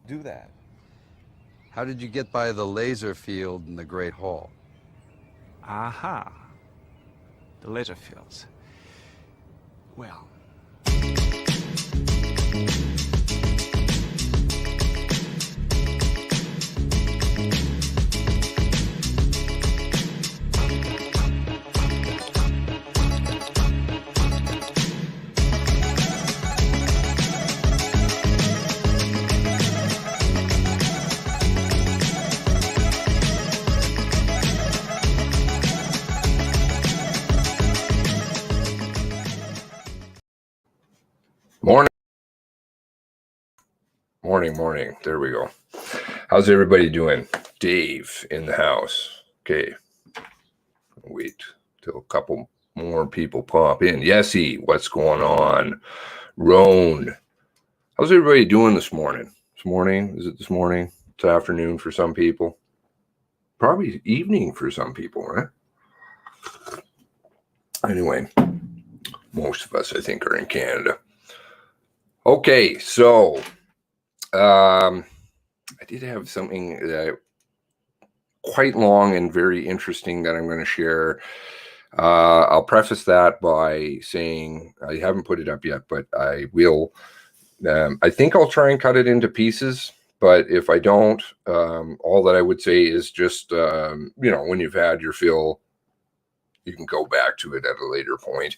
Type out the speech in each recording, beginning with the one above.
do that. How did you get by the laser field in the Great Hall? Aha. The laser fields. Well, Morning, morning. There we go. How's everybody doing? Dave in the house. Okay. Wait till a couple more people pop in. Yesy, what's going on? Roan. How's everybody doing this morning? This morning? Is it this morning? It's afternoon for some people. Probably evening for some people, right? Anyway, most of us, I think, are in Canada. Okay, so I did have something quite long and very interesting that I'm going to share. I'll preface that by saying I haven't put it up yet, but I will. I think I'll try and cut it into pieces, but if I don't, all that I would say is just, when you've had your fill, you can go back to it at a later point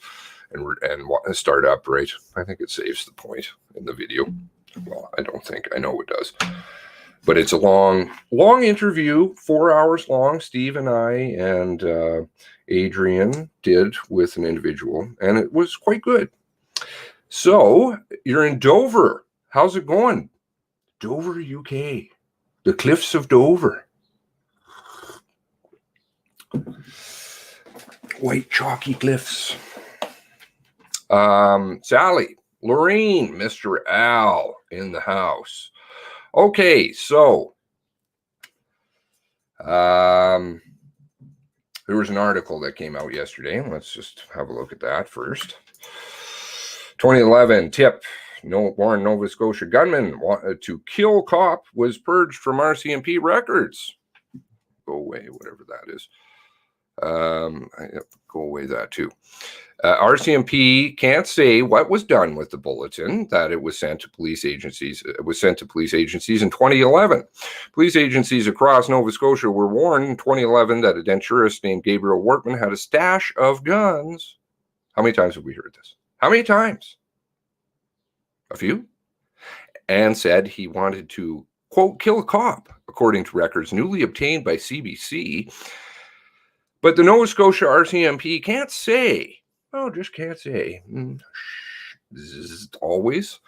and start up, right? I think it saves the point in the video. Well, I don't think. I know it does. But it's a long interview, 4 hours long. Steve and I and Adrian did with an individual, and it was quite good. So you're in Dover. How's it going? Dover, UK. The cliffs of Dover. White chalky cliffs. Sally, Lorraine, Mr. Al in the house. Okay, so there was an article that came out yesterday. Let's just have a look at that first. 2011 tip: Warren, Nova Scotia gunman to kill cop was purged from RCMP records. Go away, whatever that is. Go away that too. RCMP can't say what was done with the bulletin that it was sent to police agencies. It was sent to police agencies in 2011. Police agencies across Nova Scotia were warned in 2011 that a denturist named Gabriel Wortman had a stash of guns. How many times have we heard this? How many times? A few? And said he wanted to, quote, kill a cop, according to records newly obtained by CBC. But the Nova Scotia RCMP can't say. Oh, just can't say. Always.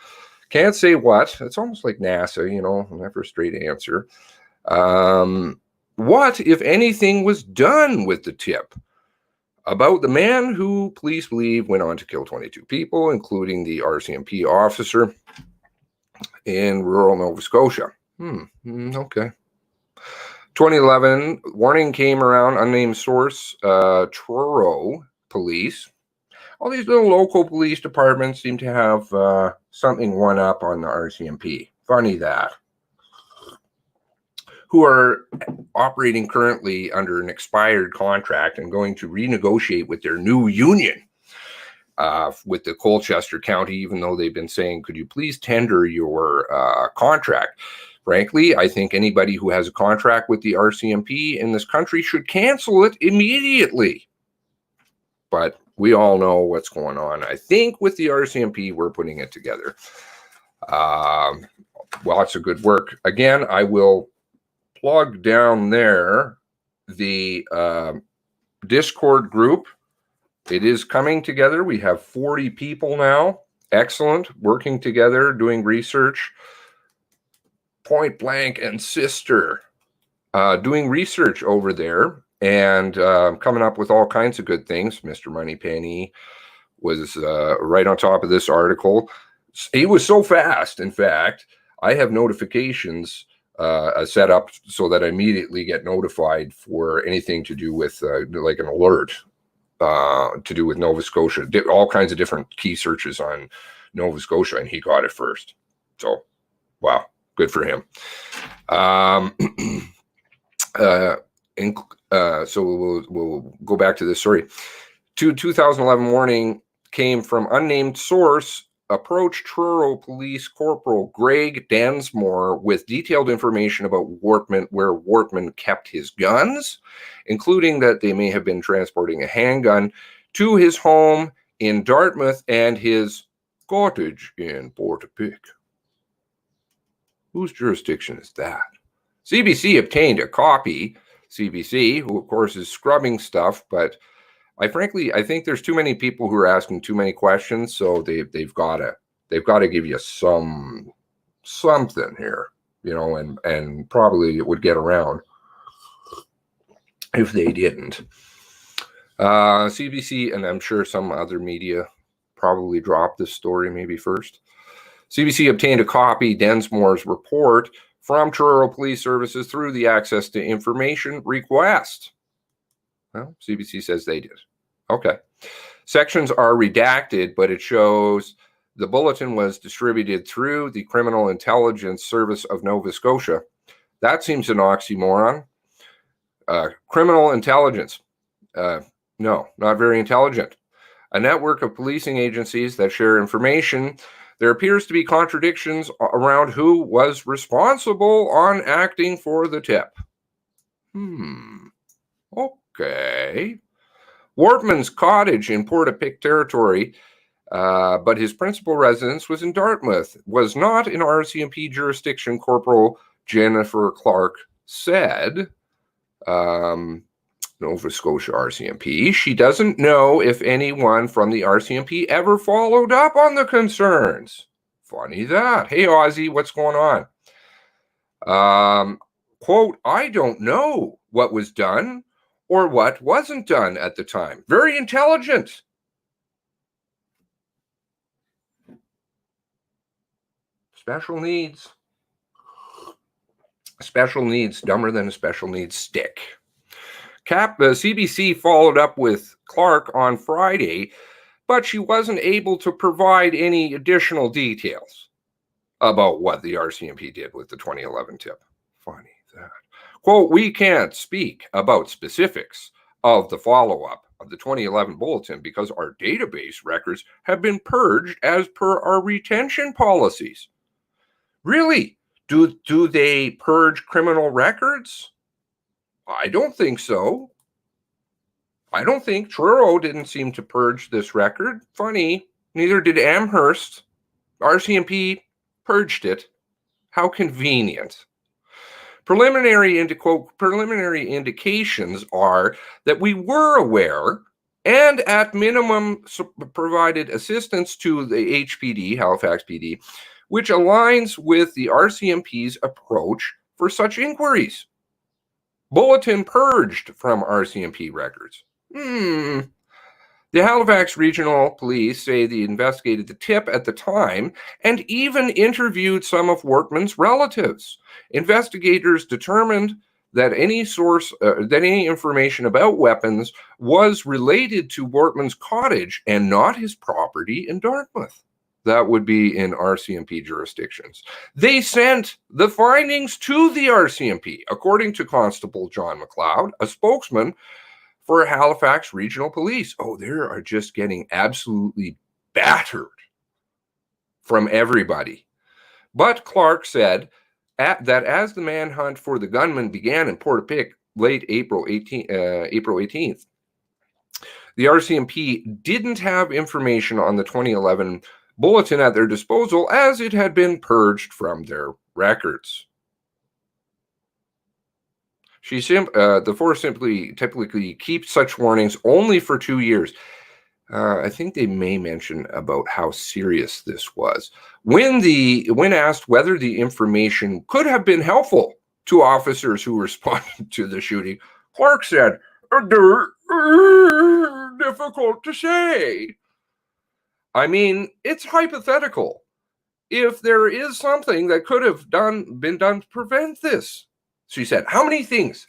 Can't say what. It's almost like NASA, never a straight answer. What, if anything, was done with the tip about the man who police believe went on to kill 22 people, including the RCMP officer in rural Nova Scotia? Okay. 2011, warning came around, unnamed source, Truro Police. All these little local police departments seem to have something one up on the RCMP. Funny that. Who are operating currently under an expired contract and going to renegotiate with their new union with the Colchester County, even though they've been saying, could you please tender your contract? Frankly, I think anybody who has a contract with the RCMP in this country should cancel it immediately. But we all know what's going on. I think with the RCMP, we're putting it together. Lots of good work. Again, I will plug down there the Discord group. It is coming together. We have 40 people now. Excellent. Working together, doing research. Point Blank and Sister doing research over there and coming up with all kinds of good things. Mr. Moneypenny was right on top of this article. He was so fast, in fact, I have notifications set up so that I immediately get notified for anything to do with like an alert to do with Nova Scotia, all kinds of different key searches on Nova Scotia, and he got it first. So, wow, Good for him. So we'll go back to this story. 2011 warning came from unnamed source. Approached Truro Police Corporal Greg Densmore with detailed information about where Wortman kept his guns, including that they may have been transporting a handgun to his home in Dartmouth and his cottage in Portapique. Whose jurisdiction is that? CBC obtained a copy. CBC, who of course is scrubbing stuff, but I think there's too many people who are asking too many questions, so they've got to give you something here, you know, and probably it would get around if they didn't. CBC, and I'm sure some other media probably dropped this story maybe first. CBC obtained a copy Densmore's report from Truro Police Services through the Access to Information request. Well, CBC says they did. Okay. Sections are redacted, but it shows the bulletin was distributed through the Criminal Intelligence Service of Nova Scotia. That seems an oxymoron. Criminal intelligence. No, not very intelligent. A network of policing agencies that share information. There appears to be contradictions around who was responsible on acting for the tip. Okay. Wortman's cottage in Portapique territory, but his principal residence was in Dartmouth, was not in RCMP jurisdiction, Corporal Jennifer Clark said. Nova Scotia RCMP. She doesn't know if anyone from the RCMP ever followed up on the concerns. Funny that. Hey, Ozzy, what's going on? Quote, I don't know what was done or what wasn't done at the time. Very intelligent. Special needs. Special needs, dumber than a special needs stick. CBC followed up with Clark on Friday, but she wasn't able to provide any additional details about what the RCMP did with the 2011 tip. Funny that. Quote, we can't speak about specifics of the follow-up of the 2011 bulletin because our database records have been purged as per our retention policies. Really? Do they purge criminal records? I don't think so. I don't think Truro didn't seem to purge this record. Funny, neither did Amherst. RCMP purged it. How convenient. Preliminary indications are that we were aware and at minimum provided assistance to the HPD, Halifax PD, which aligns with the RCMP's approach for such inquiries. Bulletin purged from RCMP records. The Halifax Regional Police say they investigated the tip at the time and even interviewed some of Wortman's relatives. Investigators determined that any information about weapons was related to Wortman's cottage and not his property in Dartmouth. That would be in RCMP jurisdictions. They sent the findings to the RCMP, according to Constable John McLeod, a spokesman for Halifax Regional Police. Oh, they are just getting absolutely battered from everybody. But Clark said that as the manhunt for the gunman began in Portapique late April 18th, the RCMP didn't have information on the 2011 bulletin at their disposal as it had been purged from their records. The force typically keeps such warnings only for 2 years. I think they may mention about how serious this was. When asked whether the information could have been helpful to officers who responded to the shooting, Clark said, difficult to say. I mean, it's hypothetical. If there is something that could have been done to prevent this, she said. How many things?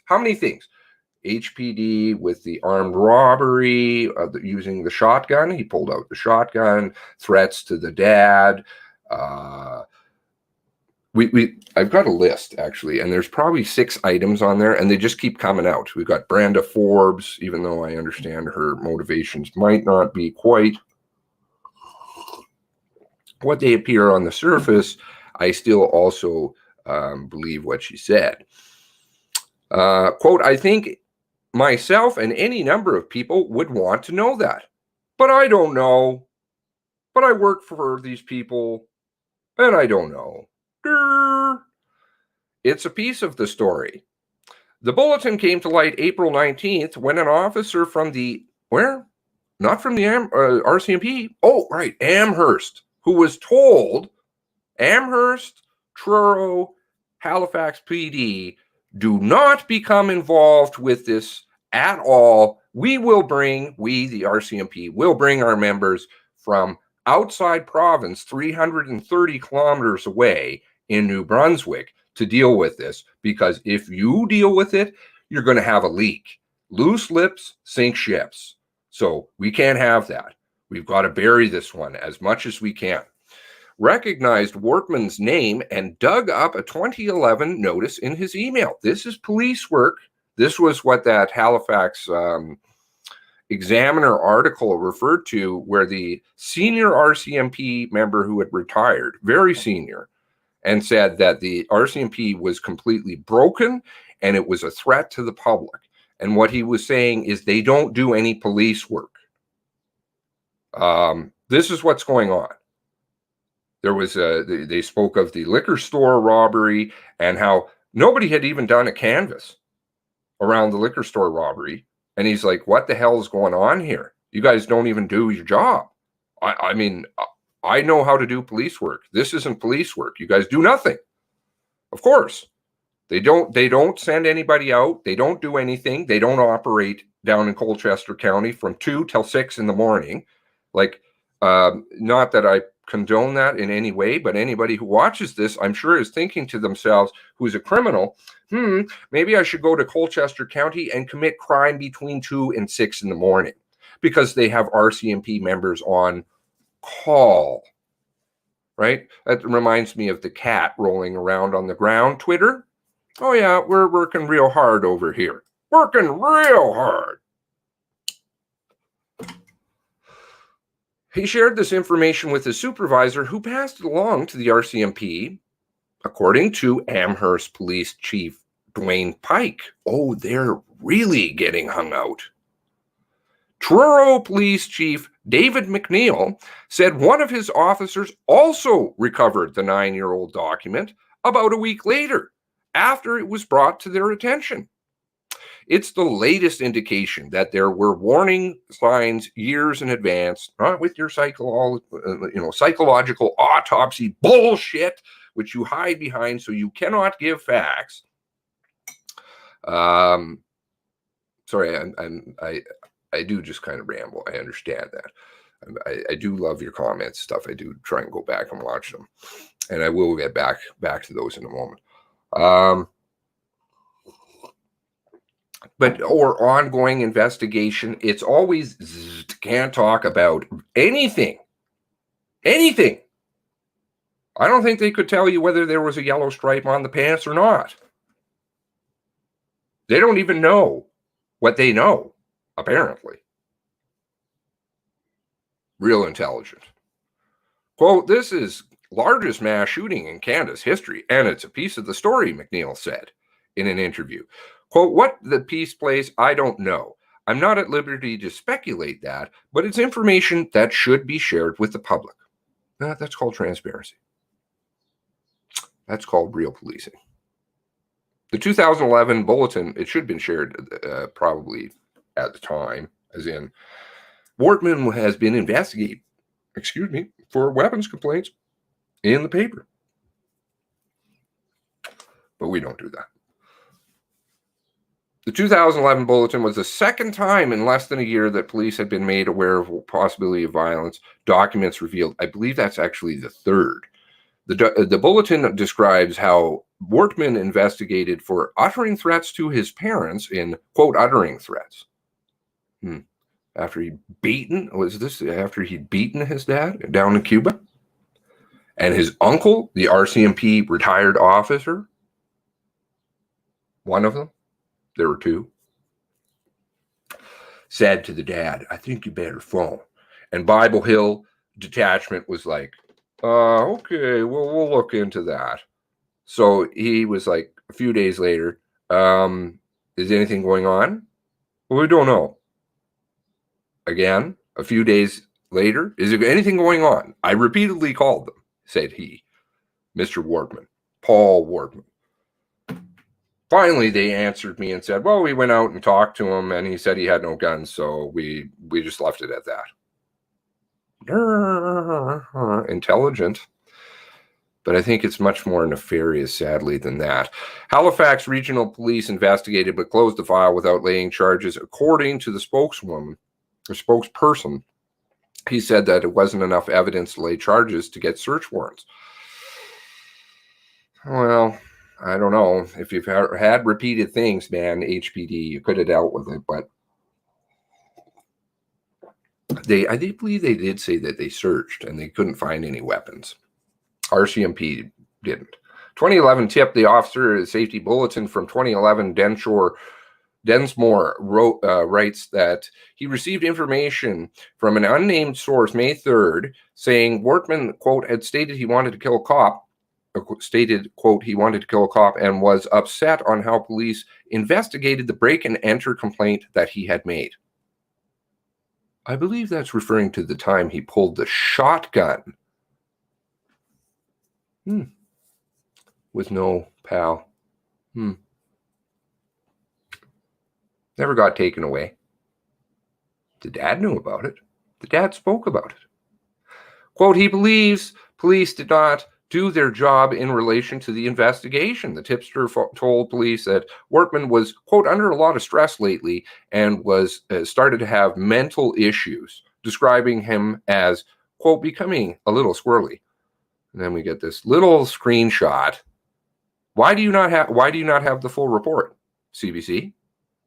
HPD with the armed robbery, using the shotgun. He pulled out the shotgun. Threats to the dad. I've got a list actually, and there's probably 6 items on there, and they just keep coming out. We've got Brenda Forbes, even though I understand her motivations might not be quite what they appear on the surface. I still also believe what she said. Quote, I think myself and any number of people would want to know that, but I don't know. But I work for these people, and I don't know. It's a piece of the story. The bulletin came to light April 19th when an officer from the, where? Not from the RCMP. Oh, right, Amherst, who was told, Amherst, Truro, Halifax PD, do not become involved with this at all. We, the RCMP, will bring our members from outside province 330 kilometers away in New Brunswick to deal with this, because if you deal with it, you're going to have a leak. Loose lips sink ships. So we can't have that. We've got to bury this one as much as we can. Recognized Wortman's name and dug up a 2011 notice in his email. This is police work. This was what that Halifax Examiner article referred to, where the senior RCMP member who had retired, very senior, and said that the RCMP was completely broken and it was a threat to the public. And what he was saying is they don't do any police work. This is what's going on. There was they spoke of the liquor store robbery and how nobody had even done a canvass around the liquor store robbery. And he's like, what the hell is going on here? You guys don't even do your job. I mean, I know how to do police work. This isn't police work. You guys do nothing. Of course. They don't send anybody out. They don't do anything. They don't operate down in Colchester County from 2 till 6 in the morning. Like, not that I condone that in any way, but anybody who watches this, I'm sure, is thinking to themselves, who's a criminal, maybe I should go to Colchester County and commit crime between 2 and 6 in the morning, because they have RCMP members on call, right? That reminds me of the cat rolling around on the ground Twitter. Oh yeah, we're working real hard over here. Working real hard. He shared this information with his supervisor, who passed it along to the RCMP, according to Amherst Police Chief Dwayne Pike. Oh, they're really getting hung out. Truro Police Chief David McNeil said one of his officers also recovered the 9-year-old document about a week later, after it was brought to their attention. It's the latest indication that there were warning signs years in advance, not with your psychological autopsy bullshit, which you hide behind so you cannot give facts. Sorry, I do just kind of ramble. I understand that. I do love your comments stuff. I do try and go back and watch them, and I will get back to those in a moment. But or ongoing investigation, it's always can't talk about anything. Anything. I don't think they could tell you whether there was a yellow stripe on the pants or not. They don't even know what they know, apparently. Real intelligent. Quote, this is largest mass shooting in Canada's history, and it's a piece of the story, McNeil said in an interview. Quote, what the piece plays, I don't know. I'm not at liberty to speculate that, but it's information that should be shared with the public. That's called transparency. That's called real policing. The 2011 bulletin, it should have been shared probably at the time, as in, Wortman has been investigated, for weapons complaints in the paper. But we don't do that. The 2011 bulletin was the second time in less than a year that police had been made aware of possibility of violence. Documents revealed, I believe that's actually the third. The bulletin describes how Wortman investigated for uttering threats to his parents in, quote, uttering threats. After he'd beaten his dad down in Cuba? And his uncle, the RCMP retired officer, one of them, there were two, said to the dad, I think you better phone. And Bible Hill detachment was like, okay, well, we'll look into that. So he was like, a few days later, is anything going on? Well, we don't know. Again, a few days later, is there anything going on? I repeatedly called them, said he, Mr. Wortman, Paul Wortman. Finally, they answered me and said, well, we went out and talked to him, and he said he had no guns, so we just left it at that. Intelligent. But I think it's much more nefarious, sadly, than that. Halifax Regional Police investigated but closed the file without laying charges. According to the spokeswoman or spokesperson, he said that it wasn't enough evidence to lay charges to get search warrants. Well, I don't know. If you've had repeated things, man, HPD, you could have dealt with it. But I believe they did say that they searched and they couldn't find any weapons. RCMP didn't. 2011 tip, the officer safety bulletin from 2011, Densmore writes that he received information from an unnamed source May 3rd saying Wortman, quote, had stated he wanted to kill a cop, quote, he wanted to kill a cop and was upset on how police investigated the break-and-enter complaint that he had made. I believe that's referring to the time he pulled the shotgun. With no pal. Never got taken away. The dad knew about it. The dad spoke about it. Quote, he believes police did not do their job in relation to the investigation. The tipster told police that Wortman was, quote, under a lot of stress lately and was started to have mental issues, describing him as, quote, becoming a little squirrely. And then we get this little screenshot. Why do you not have the full report, CBC?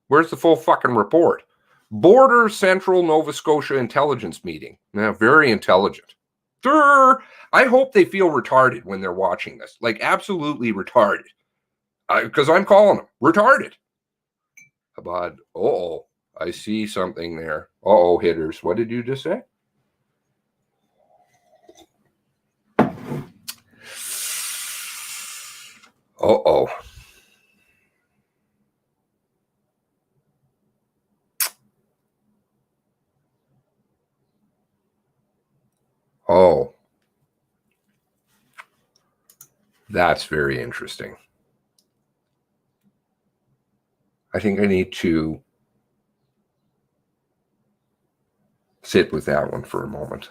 Where's the full fucking report? Border Central Nova Scotia intelligence meeting. Now, very intelligent. I hope they feel retarded when they're watching this. Like, absolutely retarded. Because I'm calling them retarded. Abad, I see something there. Hitters. What did you just say? That's very interesting. I think I need to sit with that one for a moment.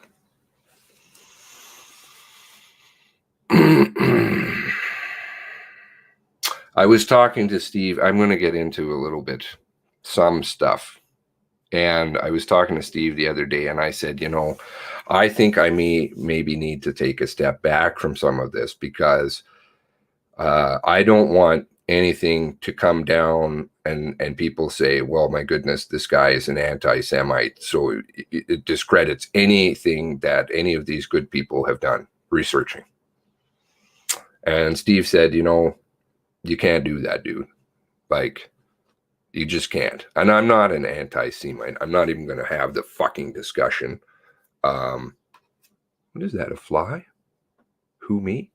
I was talking to Steve. I'm going to get into a little bit some stuff. And I was talking to Steve the other day, and I said, I think I maybe need to take a step back from some of this because I don't want anything to come down and people say, well, my goodness, this guy is an anti-Semite. So it discredits anything that any of these good people have done researching. And Steve said, you can't do that, dude. Like, you just can't. And I'm not an anti-Semite. I'm not even going to have the fucking discussion. What is that, a fly? Who, me?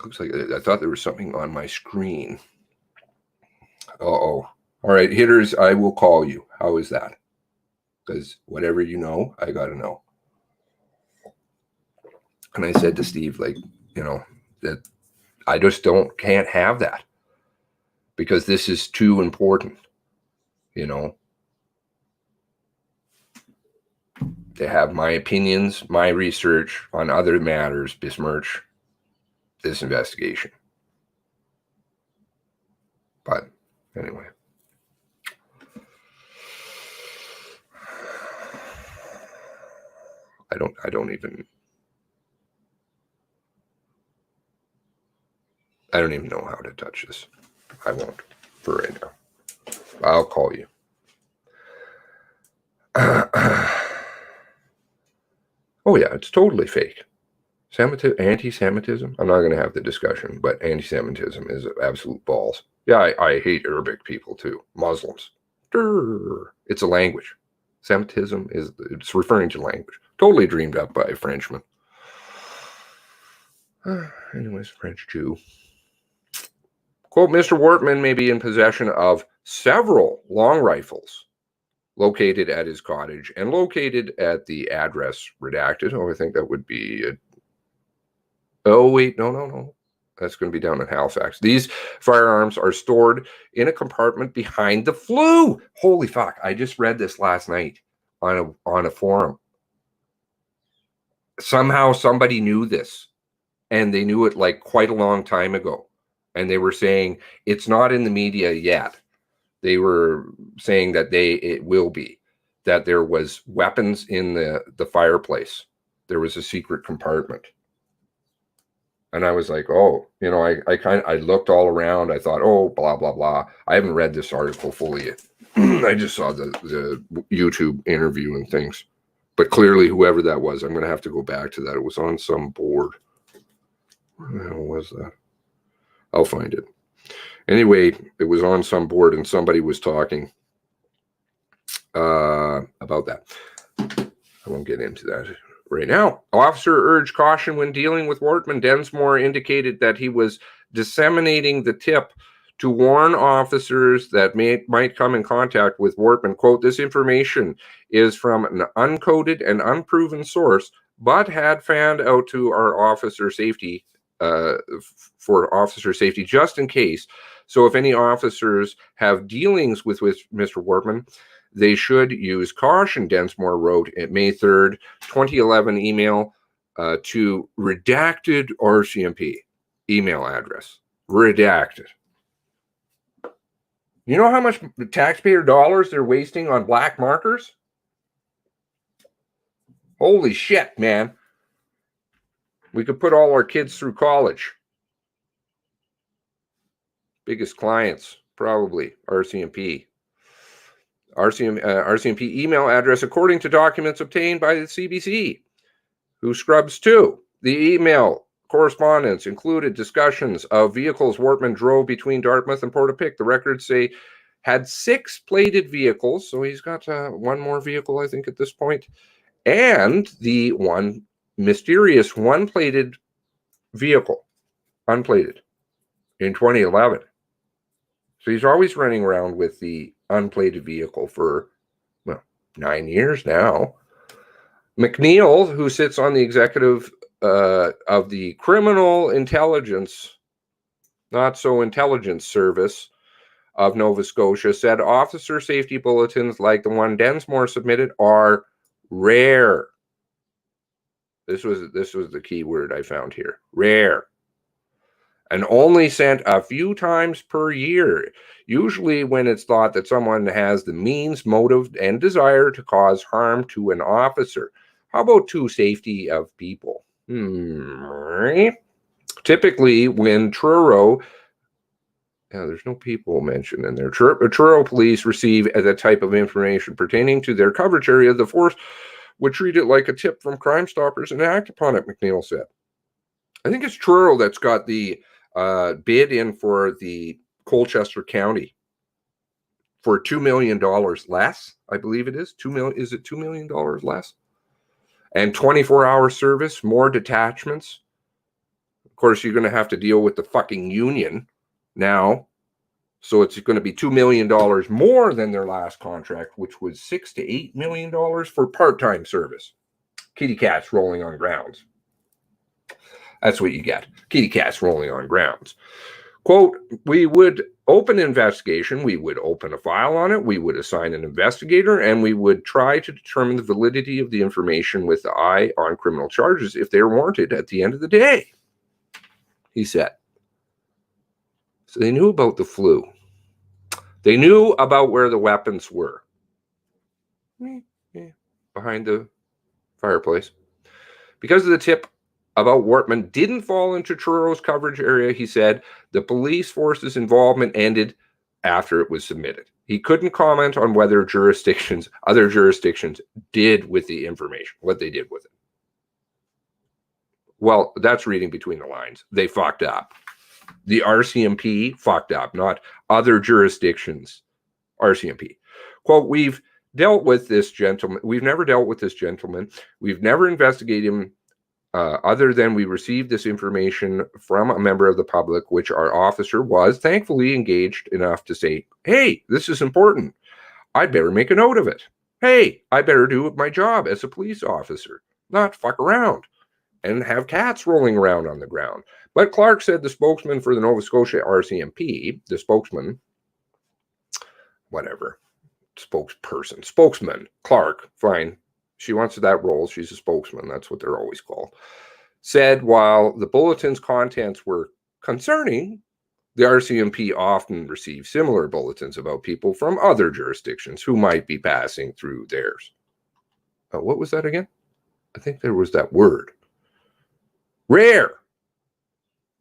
Looks like I thought there was something on my screen. All right, hitters, I will call you. How is that? Because whatever you know, I got to know. And I said to Steve, that I just can't have that because this is too important, to have my opinions, my research on other matters besmirch this investigation. But anyway. I don't even know how to touch this. I won't for right now. I'll call you. Oh yeah, it's totally fake. Anti-Semitism? I'm not going to have the discussion, but anti-Semitism is absolute balls. Yeah, I hate Arabic people too. Muslims. It's a language. Semitism it's referring to language. Totally dreamed up by a Frenchman. Anyways, French Jew. Quote, Mr. Wortman may be in possession of several long rifles located at his cottage and located at the address redacted. Oh, I think that would be... Oh, wait, no. That's going to be down in Halifax. These firearms are stored in a compartment behind the flue. Holy fuck. I just read this last night on a forum. Somehow somebody knew this, and they knew it like quite a long time ago. And they were saying it's not in the media yet. They were saying that it will be, that there was weapons in the fireplace. There was a secret compartment. And I was like, oh, you know, I looked all around. I thought, oh, blah, blah, blah. I haven't read this article fully yet. I just saw the YouTube interview and things. But clearly, whoever that was, I'm going to have to go back to that. It was on some board. Where the hell was that? I'll find it. Anyway, it was on some board and somebody was talking about that. I won't get into that right now. Officer urged caution when dealing with Wortman. Densmore indicated that he was disseminating the tip to warn officers that might come in contact with Wortman. Quote, this information is from an uncoded and unproven source, but had fanned out to our officer safety, for officer safety, just in case. So if any officers have dealings with Mr. Wortman, they should use caution, Densmore wrote at May 3rd, 2011 email to redacted RCMP email address. Redacted. You know how much taxpayer dollars they're wasting on black markers? Holy shit, man. We could put all our kids through college. Biggest clients, probably, RCMP. RCMP email address, according to documents obtained by the CBC, who scrubs too. The email correspondence included discussions of vehicles Wortman drove between Dartmouth and Portapique. The records say had 6 plated vehicles, so he's got one more vehicle, I think, at this point, and the one mysterious one-plated vehicle, unplated, in 2011. So he's always running around with the unplated vehicle for, 9 years now. McNeil, who sits on the executive of the Criminal Intelligence, not so intelligence service of Nova Scotia, said officer safety bulletins like the one Densmore submitted are rare. This was the key word I found here. Rare. And only sent a few times per year, usually when it's thought that someone has the means, motive, and desire to cause harm to an officer. How about to safety of people? Typically, when Truro, there's no people mentioned in there, Truro police receive the type of information pertaining to their coverage area, the force would treat it like a tip from Crime Stoppers and act upon it, McNeil said. I think it's Truro that's got the bid in for the Colchester County for $2 million less, I believe it is. Is it $2 million less? And 24-hour service, more detachments. Of course, you're going to have to deal with the fucking union now. So it's going to be $2 million more than their last contract, which was $6 to $8 million for part-time service. Kitty cats rolling on grounds. That's what you get. Kitty cats rolling on grounds. Quote, we would open an investigation. We would open a file on it. We would assign an investigator, and we would try to determine the validity of the information with the eye on criminal charges if they're warranted at the end of the day, he said. So they knew about the flu. They knew about where the weapons were. Behind the fireplace. Because of the tip about Wortman didn't fall into Truro's coverage area, he said, the police force's involvement ended after it was submitted. He couldn't comment on whether other jurisdictions did with the information, what they did with it. Well, that's reading between the lines. They fucked up. The RCMP fucked up, not other jurisdictions. RCMP. Quote, we've dealt with this gentleman. We've never dealt with this gentleman. We've never investigated him other than we received this information from a member of the public, which our officer was thankfully engaged enough to say, hey, this is important. I better make a note of it. Hey, I better do my job as a police officer, not fuck around and have cats rolling around on the ground. But Clark said the spokesman for the Nova Scotia RCMP, the spokesman, whatever, spokesman, Clark, fine. She wants that role. She's a spokesman. That's what they're always called. Said while the bulletin's contents were concerning, the RCMP often receives similar bulletins about people from other jurisdictions who might be passing through theirs. What was that again? I think there was that word. Rare.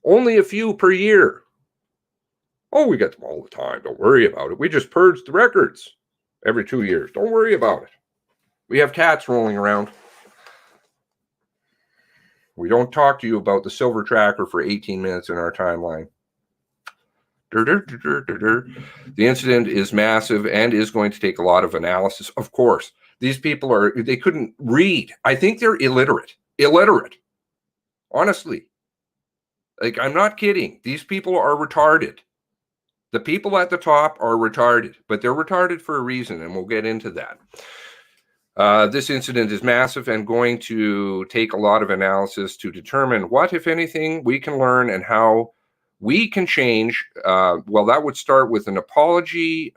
Only a few per year. Oh, we get them all the time. Don't worry about it. We just purge the records every 2 years. Don't worry about it. We have cats rolling around. We don't talk to you about the silver tracker for 18 minutes in our timeline. The incident is massive and is going to take a lot of analysis. Of course, these people they couldn't read. I think they're illiterate. Honestly. Like, I'm not kidding. These people are retarded. The people at the top are retarded, but they're retarded for a reason, and we'll get into that. This incident is massive and going to take a lot of analysis to determine what, if anything, we can learn and how we can change. Well, that would start with an apology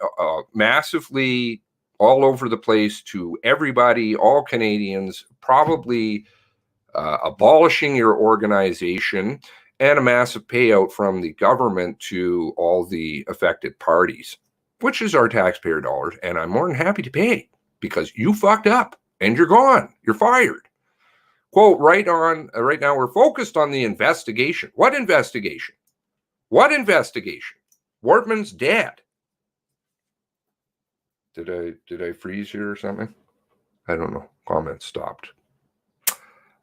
massively all over the place to everybody, all Canadians, probably abolishing your organization, and a massive payout from the government to all the affected parties, which is our taxpayer dollars, and I'm more than happy to pay because you fucked up and you're gone. You're fired. Quote, right now we're focused on the investigation. What investigation? What investigation? Wortman's dead. Did I freeze here or something? I don't know. Comments stopped.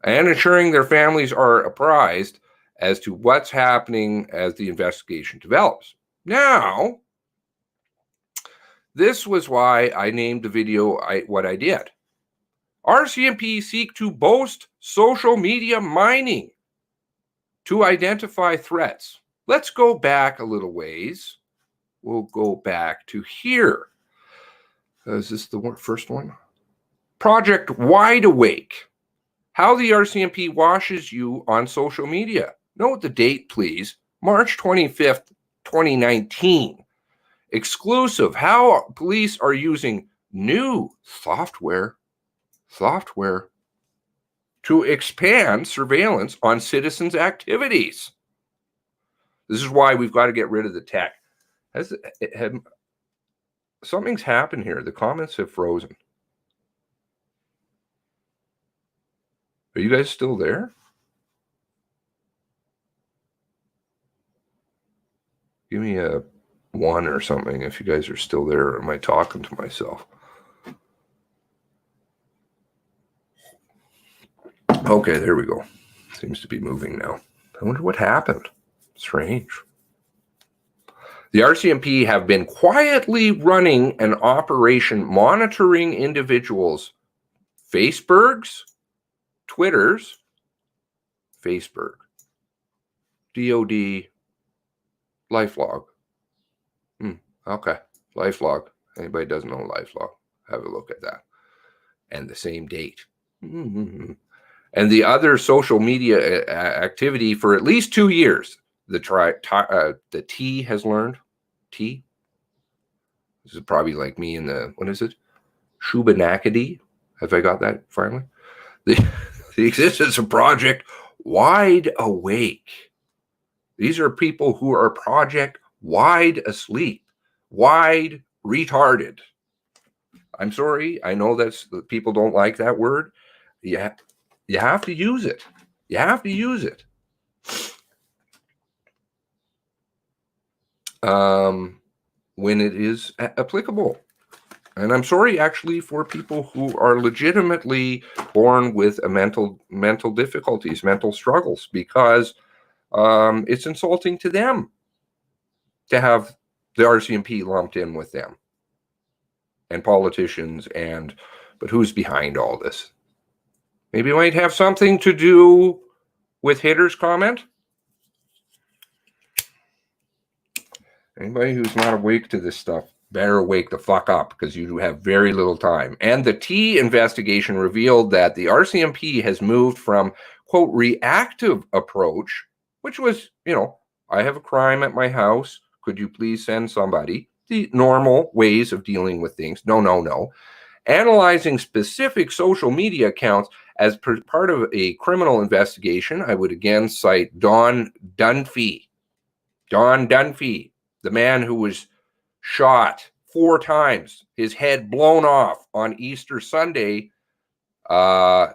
And ensuring their families are apprised as to what's happening as the investigation develops. Now, this was why I named the video what I did. RCMP seek to boast social media mining to identify threats. Let's go back a little ways. We'll go back to here. Is this the first one? Project Wide Awake. How the RCMP washes you on social media. Note the date, please. March 25th, 2019. Exclusive. How police are using new software to expand surveillance on citizens' activities. This is why we've got to get rid of the tech. Something's happened here. The comments have frozen. Are you guys still there? Give me a 1 or something if you guys are still there, or am I talking to myself? Okay, there we go. Seems to be moving now. I wonder what happened. Strange. The RCMP have been quietly running an operation monitoring individuals' Facebooks, Twitters, Facebook, DOD, LifeLog. Okay, LifeLog. Anybody doesn't know LifeLog, have a look at that. And the same date. And the other social media activity for at least 2 years. The T has learned. T? This is probably like me in the, what is it? Shubenacadie. Have I got that finally? The existence of Project Wide Awake. These are people who are Project Wide Asleep. Wide retarded. I'm sorry. I know that people don't like that word. You have to use it. You have to use it. When it is applicable. And I'm sorry, actually, for people who are legitimately born with a mental difficulties, mental struggles, because it's insulting to them to have the RCMP lumped in with them and politicians. But who's behind all this? Maybe it might have something to do with Hitter's comment. Anybody who's not awake to this stuff better wake the fuck up, because you have very little time. And the T investigation revealed that the RCMP has moved from, quote, reactive approach, which was, I have a crime at my house. Could you please send somebody? The normal ways of dealing with things. No. Analyzing specific social media accounts as part of a criminal investigation. I would again cite Don Dunphy. Don Dunphy, the man who was shot 4 times, his head blown off on Easter Sunday around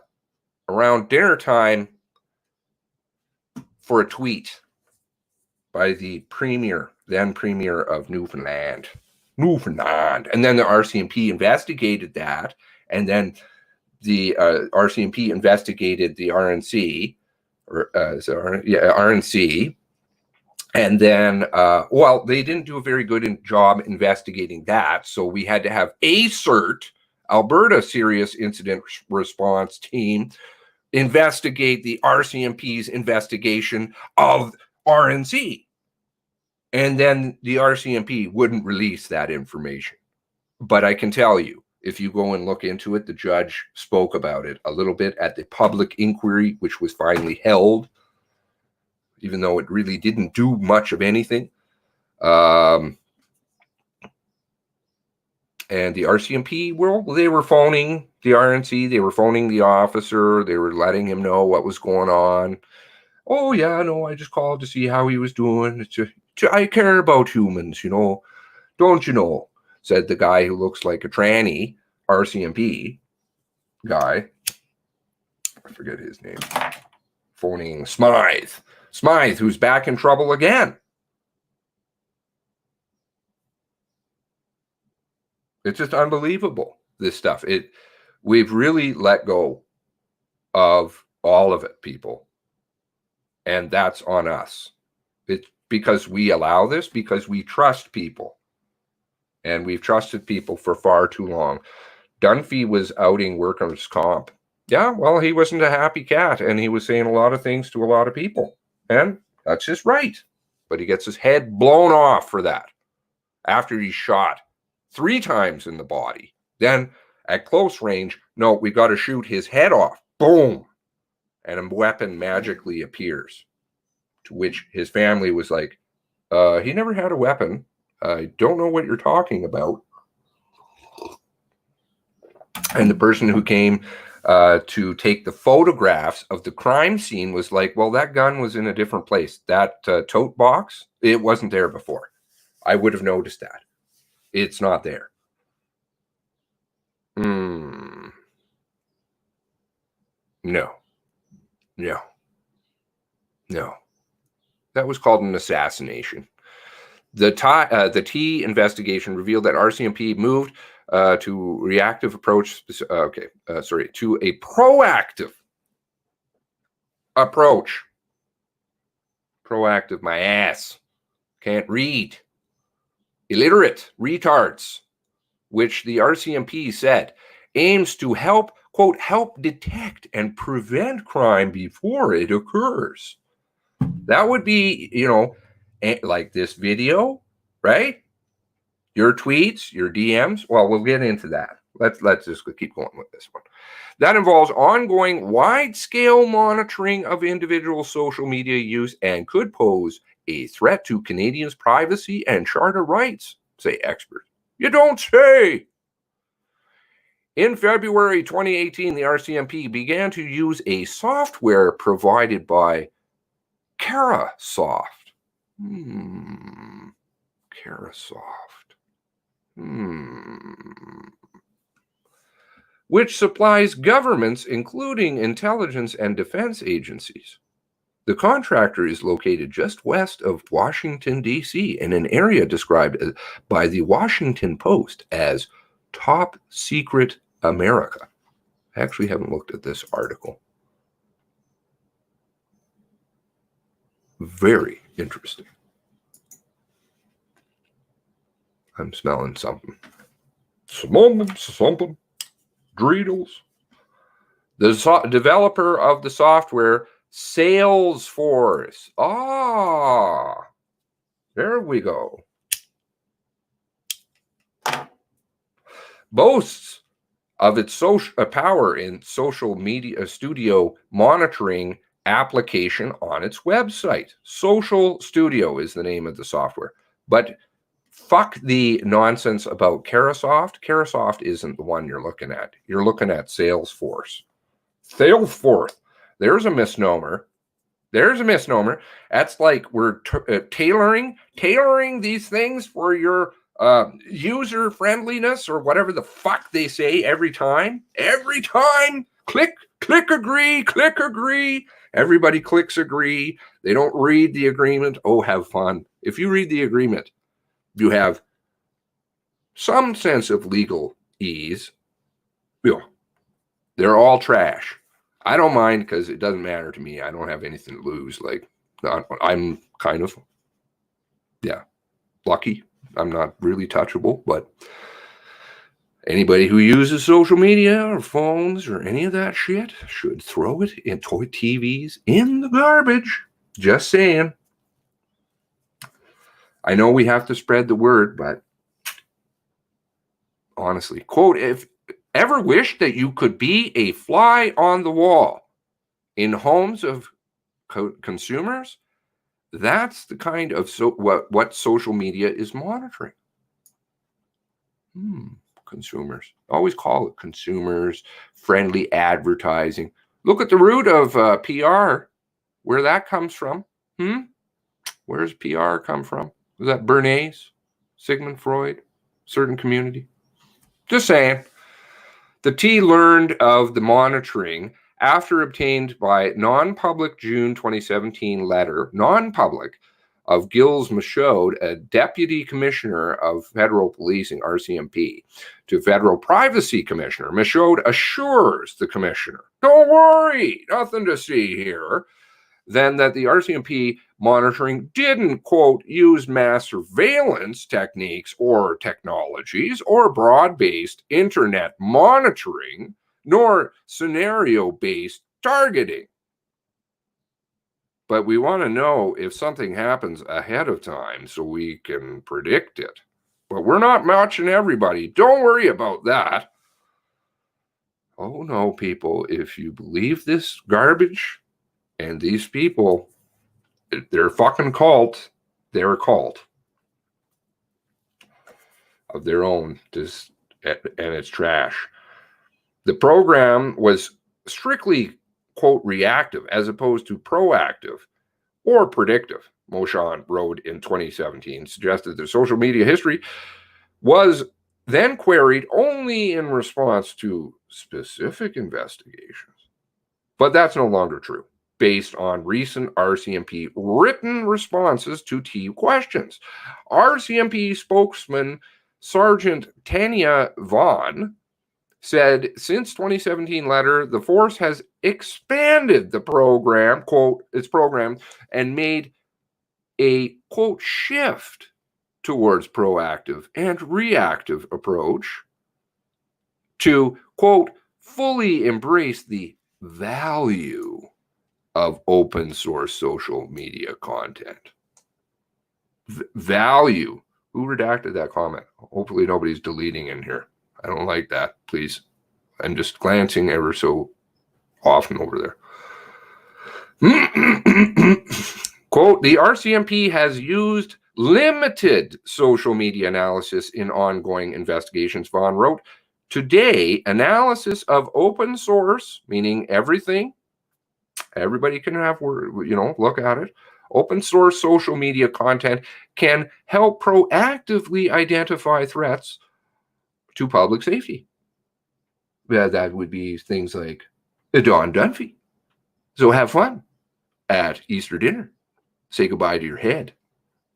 dinner time for a tweet by the then premier of Newfoundland. And then the RCMP investigated that, and then the RCMP investigated the RNC, RNC. And then, they didn't do a very good job investigating that. So we had to have ACERT, Alberta Serious Incident Response Team, investigate the RCMP's investigation of RNC. And then the RCMP wouldn't release that information. But I can tell you, if you go and look into it, the judge spoke about it a little bit at the public inquiry, which was finally held, even though it really didn't do much of anything. And the RCMP, they were phoning the RNC, they were phoning the officer, they were letting him know what was going on. Oh, yeah, no, I just called to see how he was doing. I care about humans, don't you know, said the guy who looks like a tranny RCMP guy. I forget his name. Phoning Smythe, who's back in trouble again. It's just unbelievable, this stuff. We've really let go of all of it, people. And that's on us. It's because we allow this, because we trust people. And we've trusted people for far too long. Dunphy was outing workers' comp. Yeah, well, he wasn't a happy cat, and he was saying a lot of things to a lot of people. And that's his right. But he gets his head blown off for that after he's shot 3 times in the body. Then at close range, no, we got to shoot his head off. Boom. And a weapon magically appears. To which his family was like, he never had a weapon. I don't know what you're talking about. And the person who came to take the photographs of the crime scene was like, well, that gun was in a different place. That tote box, it wasn't there before. I would have noticed that. It's not there. No. That was called an assassination. The T investigation revealed that RCMP moved to reactive approach. To a proactive approach. Proactive, my ass. Can't read. Illiterate retards, which the RCMP said aims to help, quote, help detect and prevent crime before it occurs. That would be, like this video, right? Your tweets, your DMs. Well, we'll get into that. Let's just keep going with this one. That involves ongoing wide-scale monitoring of individual social media use and could pose a threat to Canadians' privacy and charter rights, say experts. You don't say! In February 2018, the RCMP began to use a software provided by Carasoft. Which supplies governments, including intelligence and defense agencies. The contractor is located just west of Washington, D.C., in an area described by the Washington Post as Top Secret America. I actually haven't looked at this article. Very interesting. I'm smelling something. Something. Dreidels. The developer of the software, Salesforce. Ah, there we go. Boasts of its power in social media studio monitoring application on its website. Social Studio is the name of the software. But fuck the nonsense about Carasoft. Carasoft isn't the one you're looking at. You're looking at Salesforce. Salesforce. There's a misnomer. There's a misnomer. That's like we're tailoring these things for your user friendliness or whatever the fuck they say every time. Every time. Click agree. Everybody clicks agree. They don't read the agreement. Oh, have fun. If you read the agreement, you have some sense of legal ease. Yeah. They're all trash. I don't mind because it doesn't matter to me. I don't have anything to lose. Like, I'm kind of, lucky. I'm not really touchable, but anybody who uses social media or phones or any of that shit should throw it in toy TVs in the garbage. Just saying. I know we have to spread the word, but honestly, quote, if ever wished that you could be a fly on the wall in homes of consumers, that's the kind of what social media is monitoring. Consumers. Always call it consumers, friendly advertising. Look at the root of PR, where that comes from. Where does PR come from? Was that Bernays, Sigmund Freud, certain community? Just saying. The T learned of the monitoring after obtained by non-public June 2017 letter, non-public, of Gilles Michaud, a deputy commissioner of federal policing, RCMP, to federal privacy commissioner. Michaud assures the commissioner, don't worry, nothing to see here. Then that the RCMP monitoring didn't, quote, use mass surveillance techniques or technologies or broad-based internet monitoring, nor scenario-based targeting. But we want to know if something happens ahead of time so we can predict it. But we're not matching everybody. Don't worry about that. Oh no, people, if you believe this garbage, and these people, they're fucking cult. They're a cult of their own, and it's trash. The program was strictly, quote, reactive as opposed to proactive or predictive. Moshon wrote in 2017, suggested that social media history was then queried only in response to specific investigations. But that's no longer true, based on recent RCMP written responses to T questions. RCMP spokesman Sergeant Tanya Vaughn said, since 2017 letter, the force has expanded the program, quote, its program, and made a, quote, shift towards proactive and reactive approach to, quote, fully embrace the value of open source social media content. Value. Who redacted that comment? Hopefully nobody's deleting in here. I don't like that, please. I'm just glancing ever so often over there. Quote, the RCMP has used limited social media analysis in ongoing investigations, Vaughn wrote. Today, analysis of open source, meaning everything, everybody can have, look at it. Open source social media content can help proactively identify threats to public safety. That would be things like Don Dunphy. So have fun at Easter dinner. Say goodbye to your head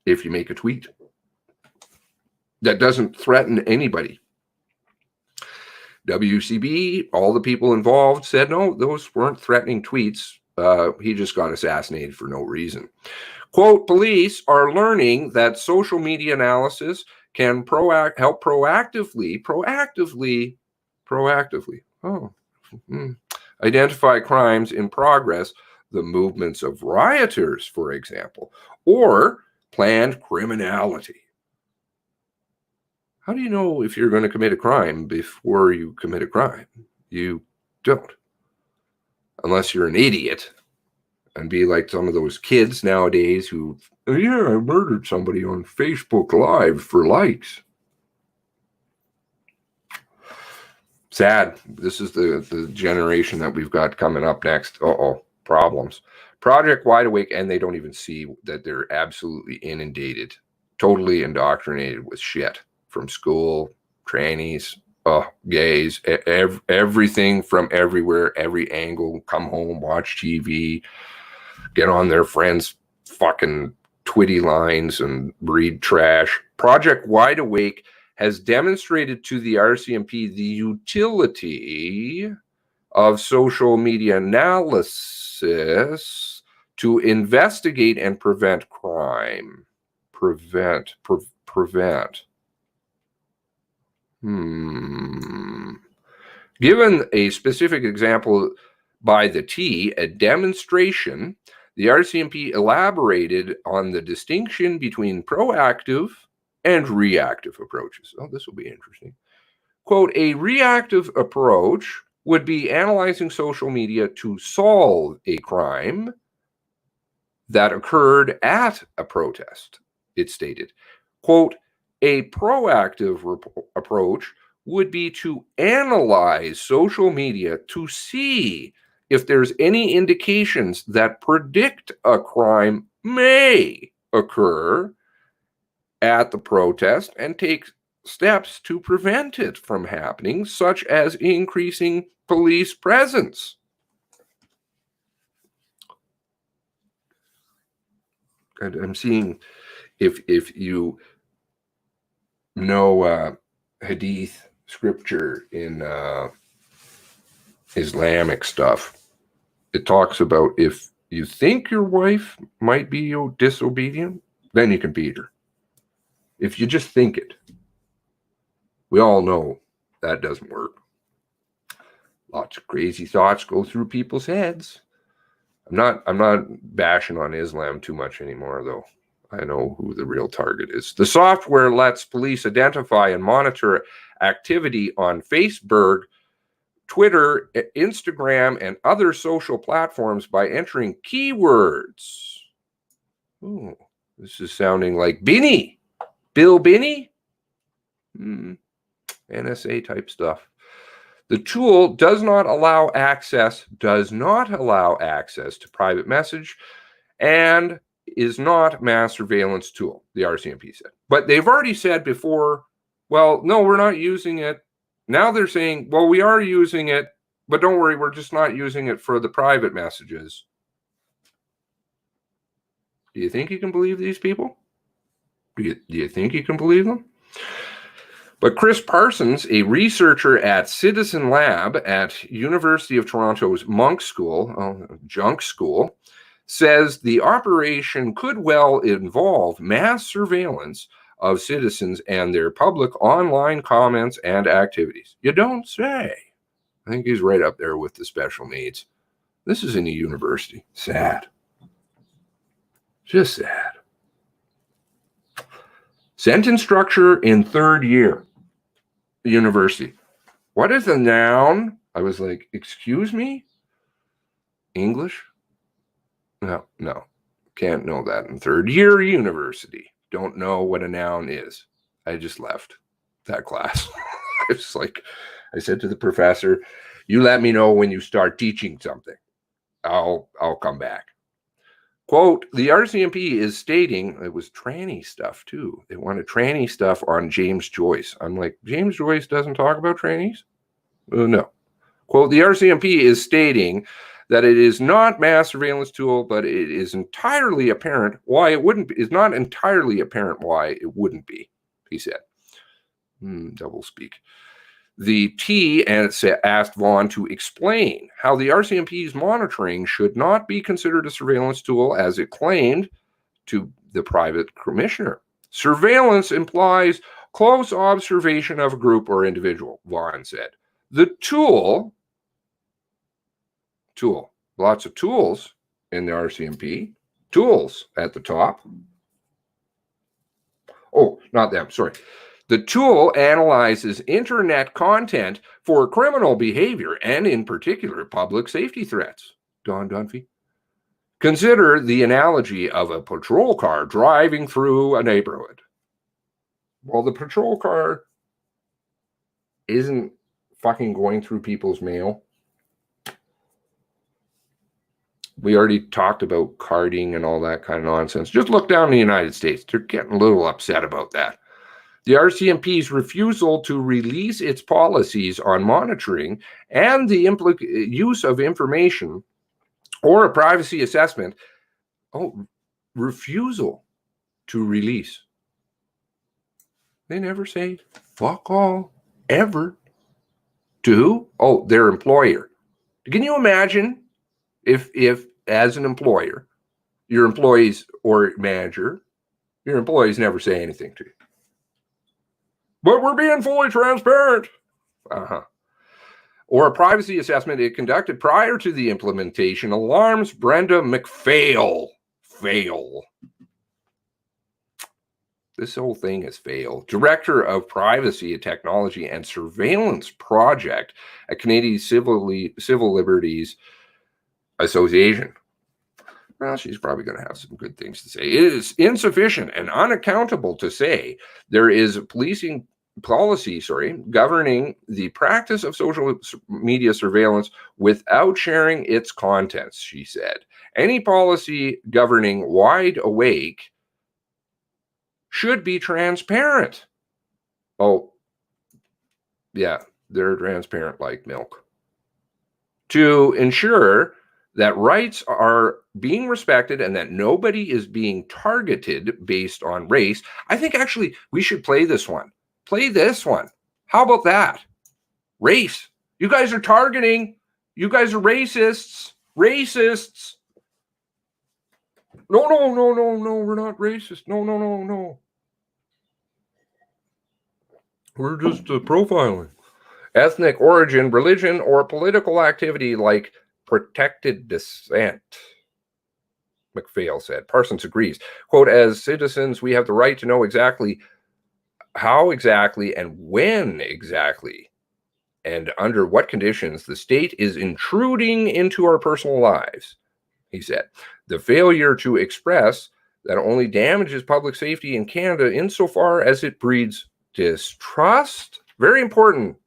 if you make a tweet that doesn't threaten anybody. WCB, all the people involved said, no, those weren't threatening tweets. He just got assassinated for no reason. Quote, police are learning that social media analysis can help proactively identify crimes in progress, the movements of rioters, for example, or planned criminality. How do you know if you're going to commit a crime before you commit a crime? You don't. Unless you're an idiot and be like some of those kids nowadays who, yeah, I murdered somebody on Facebook Live for likes. Sad. This is the generation that we've got coming up next. Problems. Project Wide Awake, and they don't even see that they're absolutely inundated, totally indoctrinated with shit from school, trannies, gays, everything from everywhere, every angle. Come home, watch TV, get on their friends' fucking Twitty lines and read trash. Project Wide Awake has demonstrated to the RCMP the utility of social media analysis to investigate and prevent crime. Prevent. Given a specific example by the T, a demonstration, the RCMP elaborated on the distinction between proactive and reactive approaches. Oh, this will be interesting. Quote, a reactive approach would be analyzing social media to solve a crime that occurred at a protest, it stated. Quote, a proactive approach would be to analyze social media to see if there's any indications that predict a crime may occur at the protest and take steps to prevent it from happening, such as increasing police presence. And I'm seeing if you know hadith scripture in Islamic stuff, it talks about if you think your wife might be disobedient, then you can beat her. If you just think it. We all know that doesn't work. Lots of crazy thoughts go through people's heads. I'm not bashing on Islam too much anymore, though. I know who the real target is. The software lets police identify and monitor activity on Facebook, Twitter, Instagram, and other social platforms by entering keywords. Oh, this is sounding like Binney. Bill Binney? NSA type stuff. The tool does not allow access to private message and is not mass surveillance tool, the RCMP said. But they've already said before, well, no, we're not using it. Now they're saying, well, we are using it, but don't worry, we're just not using it for the private messages. Do you think you can believe these people? Do you think you can believe them? But Chris Parsons, a researcher at Citizen Lab at University of Toronto's Junk School, says the operation could well involve mass surveillance of citizens and their public online comments and activities. You don't say. I think he's right up there with the special needs. This is in a university. Sad. Just sad. Sentence structure in third year. University. What is a noun? I was like, excuse me? English? No. Can't know that in third year university. Don't know what a noun is. I just left that class. It's like, I said to the professor, you let me know when you start teaching something. I'll come back. Quote, the RCMP is stating, it was tranny stuff too. They wanted tranny stuff on James Joyce. I'm like, James Joyce doesn't talk about trannies? No. Quote, the RCMP is stating that it is not mass surveillance tool, but it is entirely apparent why it wouldn't be. It's not entirely apparent why it wouldn't be, he said. Double speak. The T and asked Vaughn to explain how the RCMP's monitoring should not be considered a surveillance tool as it claimed to the private commissioner. Surveillance implies close observation of a group or individual, Vaughn said. The tool, lots of tools in the RCMP, tools at the top. Oh, not them, sorry. The tool analyzes internet content for criminal behavior and, in particular, public safety threats. Don Dunphy. Consider the analogy of a patrol car driving through a neighborhood. Well, the patrol car isn't fucking going through people's mail. We already talked about carding and all that kind of nonsense. Just look down in the United States. They're getting a little upset about that. The RCMP's refusal to release its policies on monitoring and the use of information or a privacy assessment. Oh, refusal to release. They never say fuck all, ever. To who? Oh, their employer. Can you imagine if as an employer, your employees or manager, your employees never say anything to you? But we're being fully transparent. Or a privacy assessment it conducted prior to the implementation alarms Brenda McPhail. This whole thing has failed. Director of Privacy, Technology and Surveillance Project at Canadian Civil Liberties Association. Well, she's probably going to have some good things to say. It is insufficient and unaccountable to say there is a policing policy, governing the practice of social media surveillance without sharing its contents, she said. Any policy governing Wide Awake should be transparent. Oh, yeah, they're transparent like milk. To ensure that rights are being respected and that nobody is being targeted based on race. I think actually we should play this one. Play this one. How about that? Race. You guys are targeting. You guys are racists. Racists. No, we're not racist. No. We're just profiling. Ethnic origin, religion, or political activity like protected dissent, McPhail said. Parsons agrees. Quote, as citizens, we have the right to know exactly how exactly and when exactly and under what conditions the state is intruding into our personal lives, he said. The failure to express that only damages public safety in Canada insofar as it breeds distrust. Very important,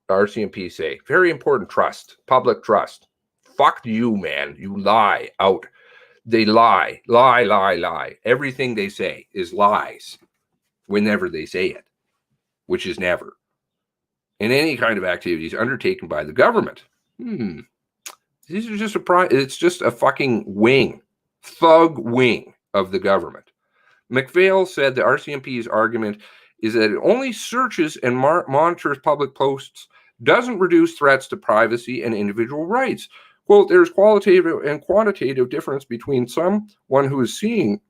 RCMP say. Very important trust, public trust. Fuck you, man. You lie out. They lie. Everything they say is lies whenever they say it, which is never. In any kind of activities undertaken by the government. These are just it's just a fucking wing, thug wing of the government. McPhail said the RCMP's argument is that it only searches and monitors public posts, doesn't reduce threats to privacy and individual rights. Quote, there's qualitative and quantitative difference between someone who is seeing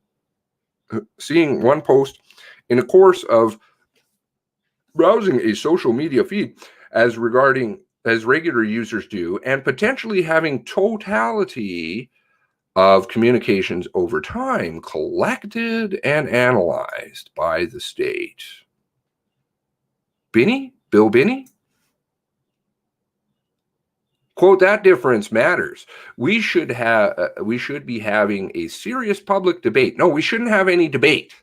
one post in the course of browsing a social media feed as regular users do, and potentially having totality of communications over time collected and analyzed by the state. Bill Binney? Quote, that difference matters. We should be having a serious public debate. No, we shouldn't have any debate.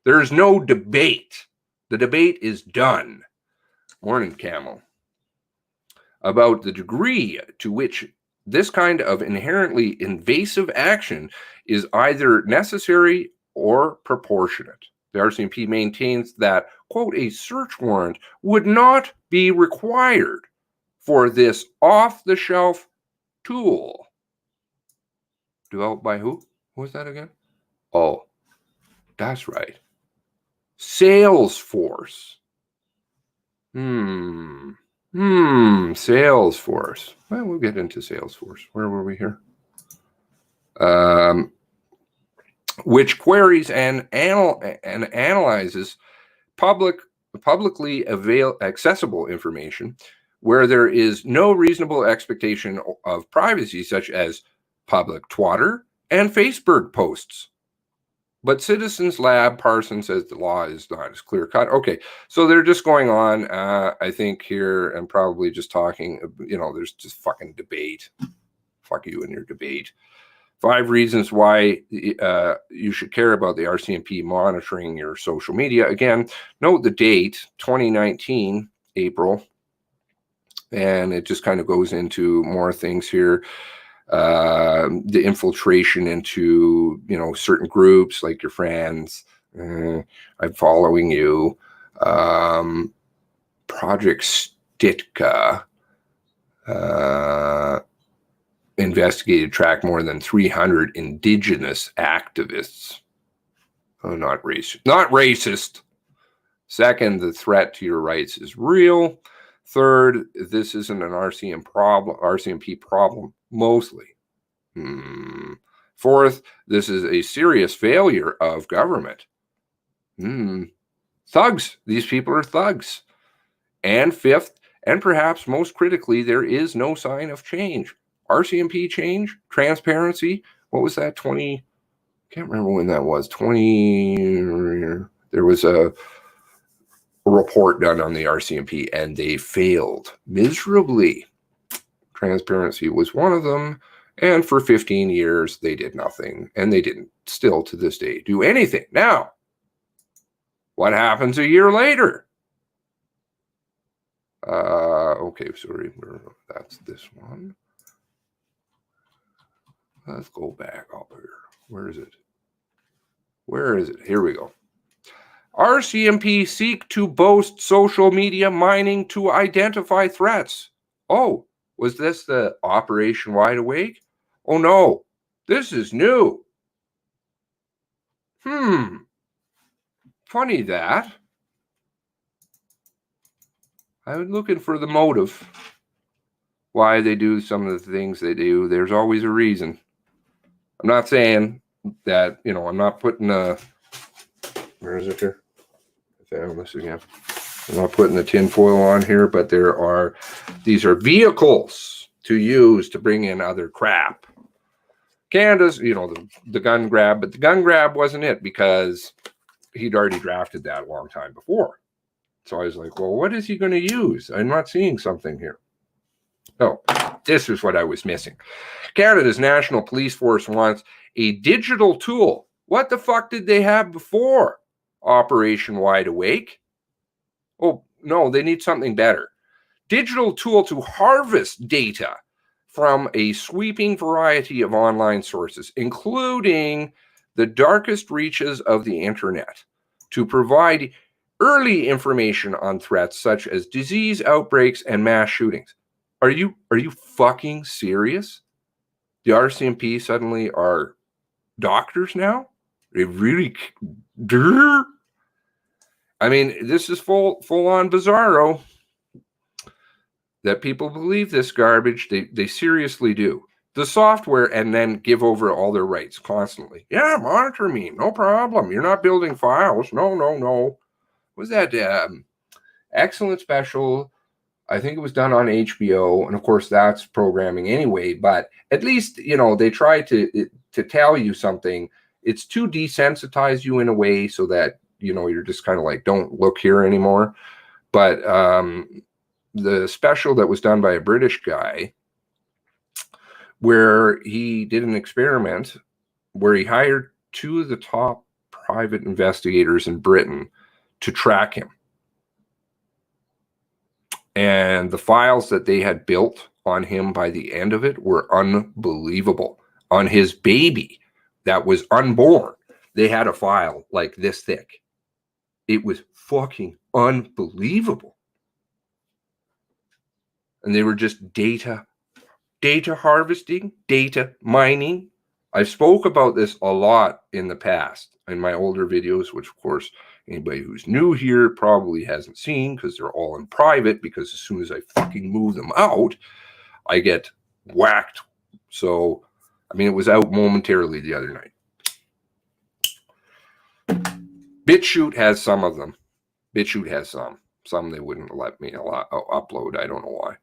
There's no debate. The debate is done. Morning, Camel. About the degree to which this kind of inherently invasive action is either necessary or proportionate. The RCMP maintains that, quote, a search warrant would not be required for this off-the-shelf tool. Developed by who? Who was that again? Oh, that's right. Salesforce. Salesforce. Well, we'll get into Salesforce. Where were we here? Which queries and analyzes publicly accessible information where there is no reasonable expectation of privacy, such as public Twitter and Facebook posts. But Citizens Lab Parsons says the law is not as clear cut. Okay, so they're just going on, I think, here and probably just talking, there's just fucking debate. Fuck you and your debate. 5 reasons why you should care about the RCMP monitoring your social media. Again, note the date, 2019, April. And it just kind of goes into more things here. The infiltration into, certain groups like your friends. I'm following you. Project Stitka. Investigated, tracked more than 300 indigenous activists. Oh, not racist. Not racist. Second, the threat to your rights is real. Third, this isn't an RCMP problem, mostly. Fourth, this is a serious failure of government. Thugs. These people are thugs. And fifth, and perhaps most critically, there is no sign of change. RCMP change, transparency. What was that? Can't remember when that was. There was a report done on the RCMP and they failed miserably. Transparency was one of them. And for 15 years, they did nothing. And they didn't still to this day do anything. Now, what happens a year later? Okay, sorry. That's this one. Let's go back up here. Where is it? Here we go. RCMP seek to boast social media mining to identify threats. Oh, was this the Operation Wide Awake? Oh no, this is new. Funny that. I'm looking for the motive. Why they do some of the things they do. There's always a reason. I'm not saying that, I'm not putting where is it here? I found this again. I'm not putting the tinfoil on here, but these are vehicles to use to bring in other crap. Canada's, the gun grab, but the gun grab wasn't it because he'd already drafted that a long time before. So I was like, well, what is he going to use? I'm not seeing something here. Oh, this is what I was missing. Canada's National Police Force wants a digital tool. What the fuck did they have before Operation Wide Awake? Oh, no, they need something better. Digital tool to harvest data from a sweeping variety of online sources, including the darkest reaches of the internet, to provide early information on threats such as disease outbreaks and mass shootings. Are you fucking serious? The RCMP suddenly are doctors now? They really I mean, this is full on bizarro that people believe this garbage. They seriously do. The software and then give over all their rights constantly. Yeah, monitor me. No problem. You're not building files. No. What was that excellent special? I think it was done on HBO. And of course, that's programming anyway. But at least, they try to tell you something. It's to desensitize you in a way so that, you're just kind of like, don't look here anymore. But the special that was done by a British guy, where he did an experiment where he hired 2 of the top private investigators in Britain to track him. And the files that they had built on him by the end of it were unbelievable. On his baby that was unborn, they had a file like this thick. It was fucking unbelievable. And they were just data harvesting, data mining. I spoke about this a lot in the past in my older videos, which of course anybody who's new here probably hasn't seen because they're all in private, because as soon as I fucking move them out, I get whacked. So, I mean, it was out momentarily the other night. BitChute has some of them. BitChute has some. Some they wouldn't let me upload. I don't know why.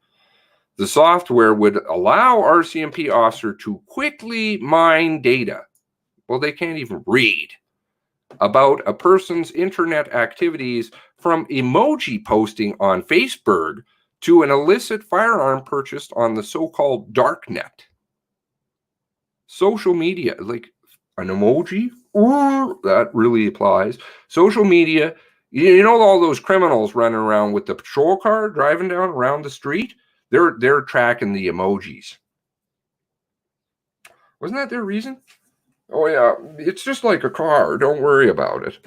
The software would allow RCMP officer to quickly mine data. Well, they can't even read. About a person's internet activities, from emoji posting on Facebook to an illicit firearm purchased on the so-called darknet. Social media, like an emoji, that really applies. Social media, you know, all those criminals running around with the patrol car driving down around the street, they're tracking the emojis. Wasn't that their reason? Oh yeah, it's just like a car. Don't worry about it.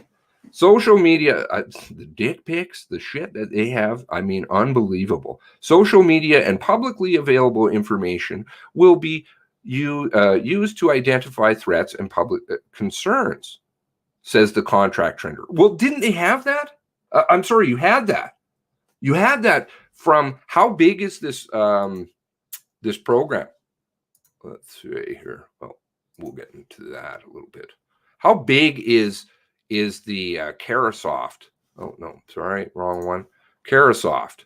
Social media, the dick pics, the shit that they have, I mean, unbelievable. Social media and publicly available information will be used to identify threats and public concerns, says the contract trender. Well, didn't they have that? I'm sorry, you had that. You had that from, how big is this this program? Let's see here. Well, we'll get into that a little bit. How big is the Carasoft? Oh no, sorry, wrong one. Carasoft.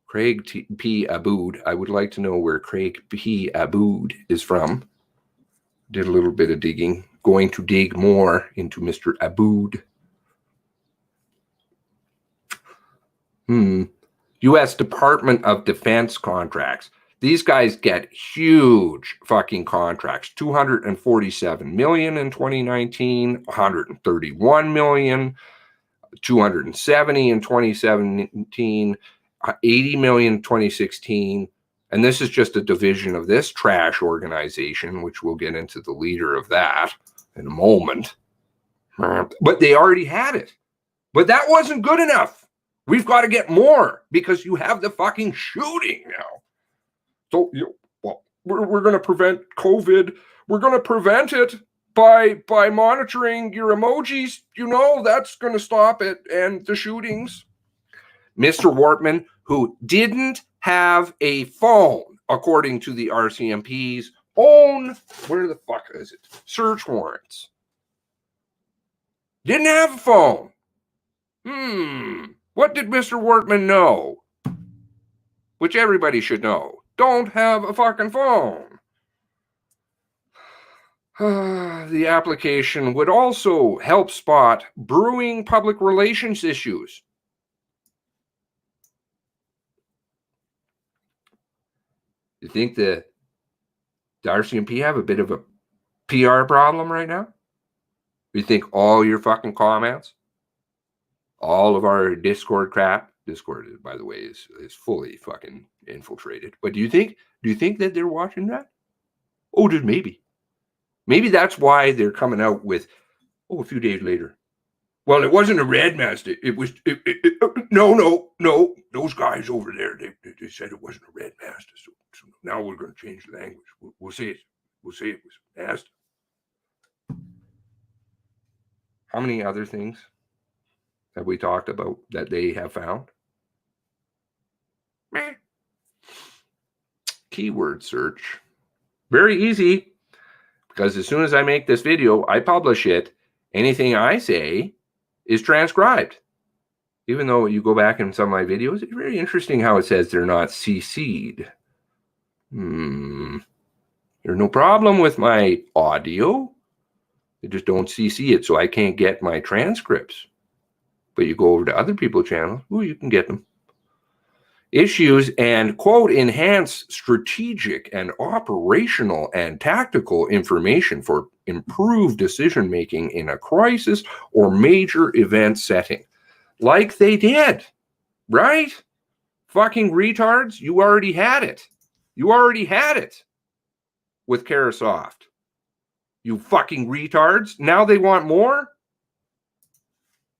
Craig P. Aboud. I would like to know where Craig P. Aboud is from. Did a little bit of digging. Going to dig more into Mr. Aboud. U.S. Department of Defense contracts. These guys get huge fucking contracts. 247 million in 2019, 131 million, 270 in 2017, 80 million in 2016. And this is just a division of this trash organization, which we'll get into the leader of that in a moment. But they already had it. But that wasn't good enough. We've got to get more because you have the fucking shooting now. So, well, we're going to prevent COVID. We're going to prevent it by monitoring your emojis. You know, that's going to stop it and the shootings. Mr. Wortman, who didn't have a phone, according to the RCMP's own, where the fuck is it? Search warrants. Didn't have a phone. What did Mr. Wortman know? Which everybody should know. Don't have a fucking phone. The application would also help spot brewing public relations issues. You think the RCMP have a bit of a PR problem right now? You think all your fucking comments, all of our Discord crap, Discord, by the way, is fully fucking infiltrated. But do you think that they're watching that? Oh, just maybe. Maybe that's why they're coming out with, a few days later. Well, it wasn't a red mask. It was, no. Those guys over there, they said it wasn't a red mask. So now we're going to change the language. We'll say it was masked. How many other things have we talked about that they have found? Keyword search. Very easy, because as soon as I make this video, I publish it. Anything I say is transcribed. Even though you go back in some of my videos, it's very interesting how it says they're not CC'd. There's no problem with my audio. They just don't CC it, so I can't get my transcripts. But you go over to other people's channels, you can get them. Issues and, quote, enhance strategic and operational and tactical information for improved decision-making in a crisis or major event setting. Like they did, right? Fucking retards, you already had it. You already had it with Carasoft. You fucking retards. Now they want more?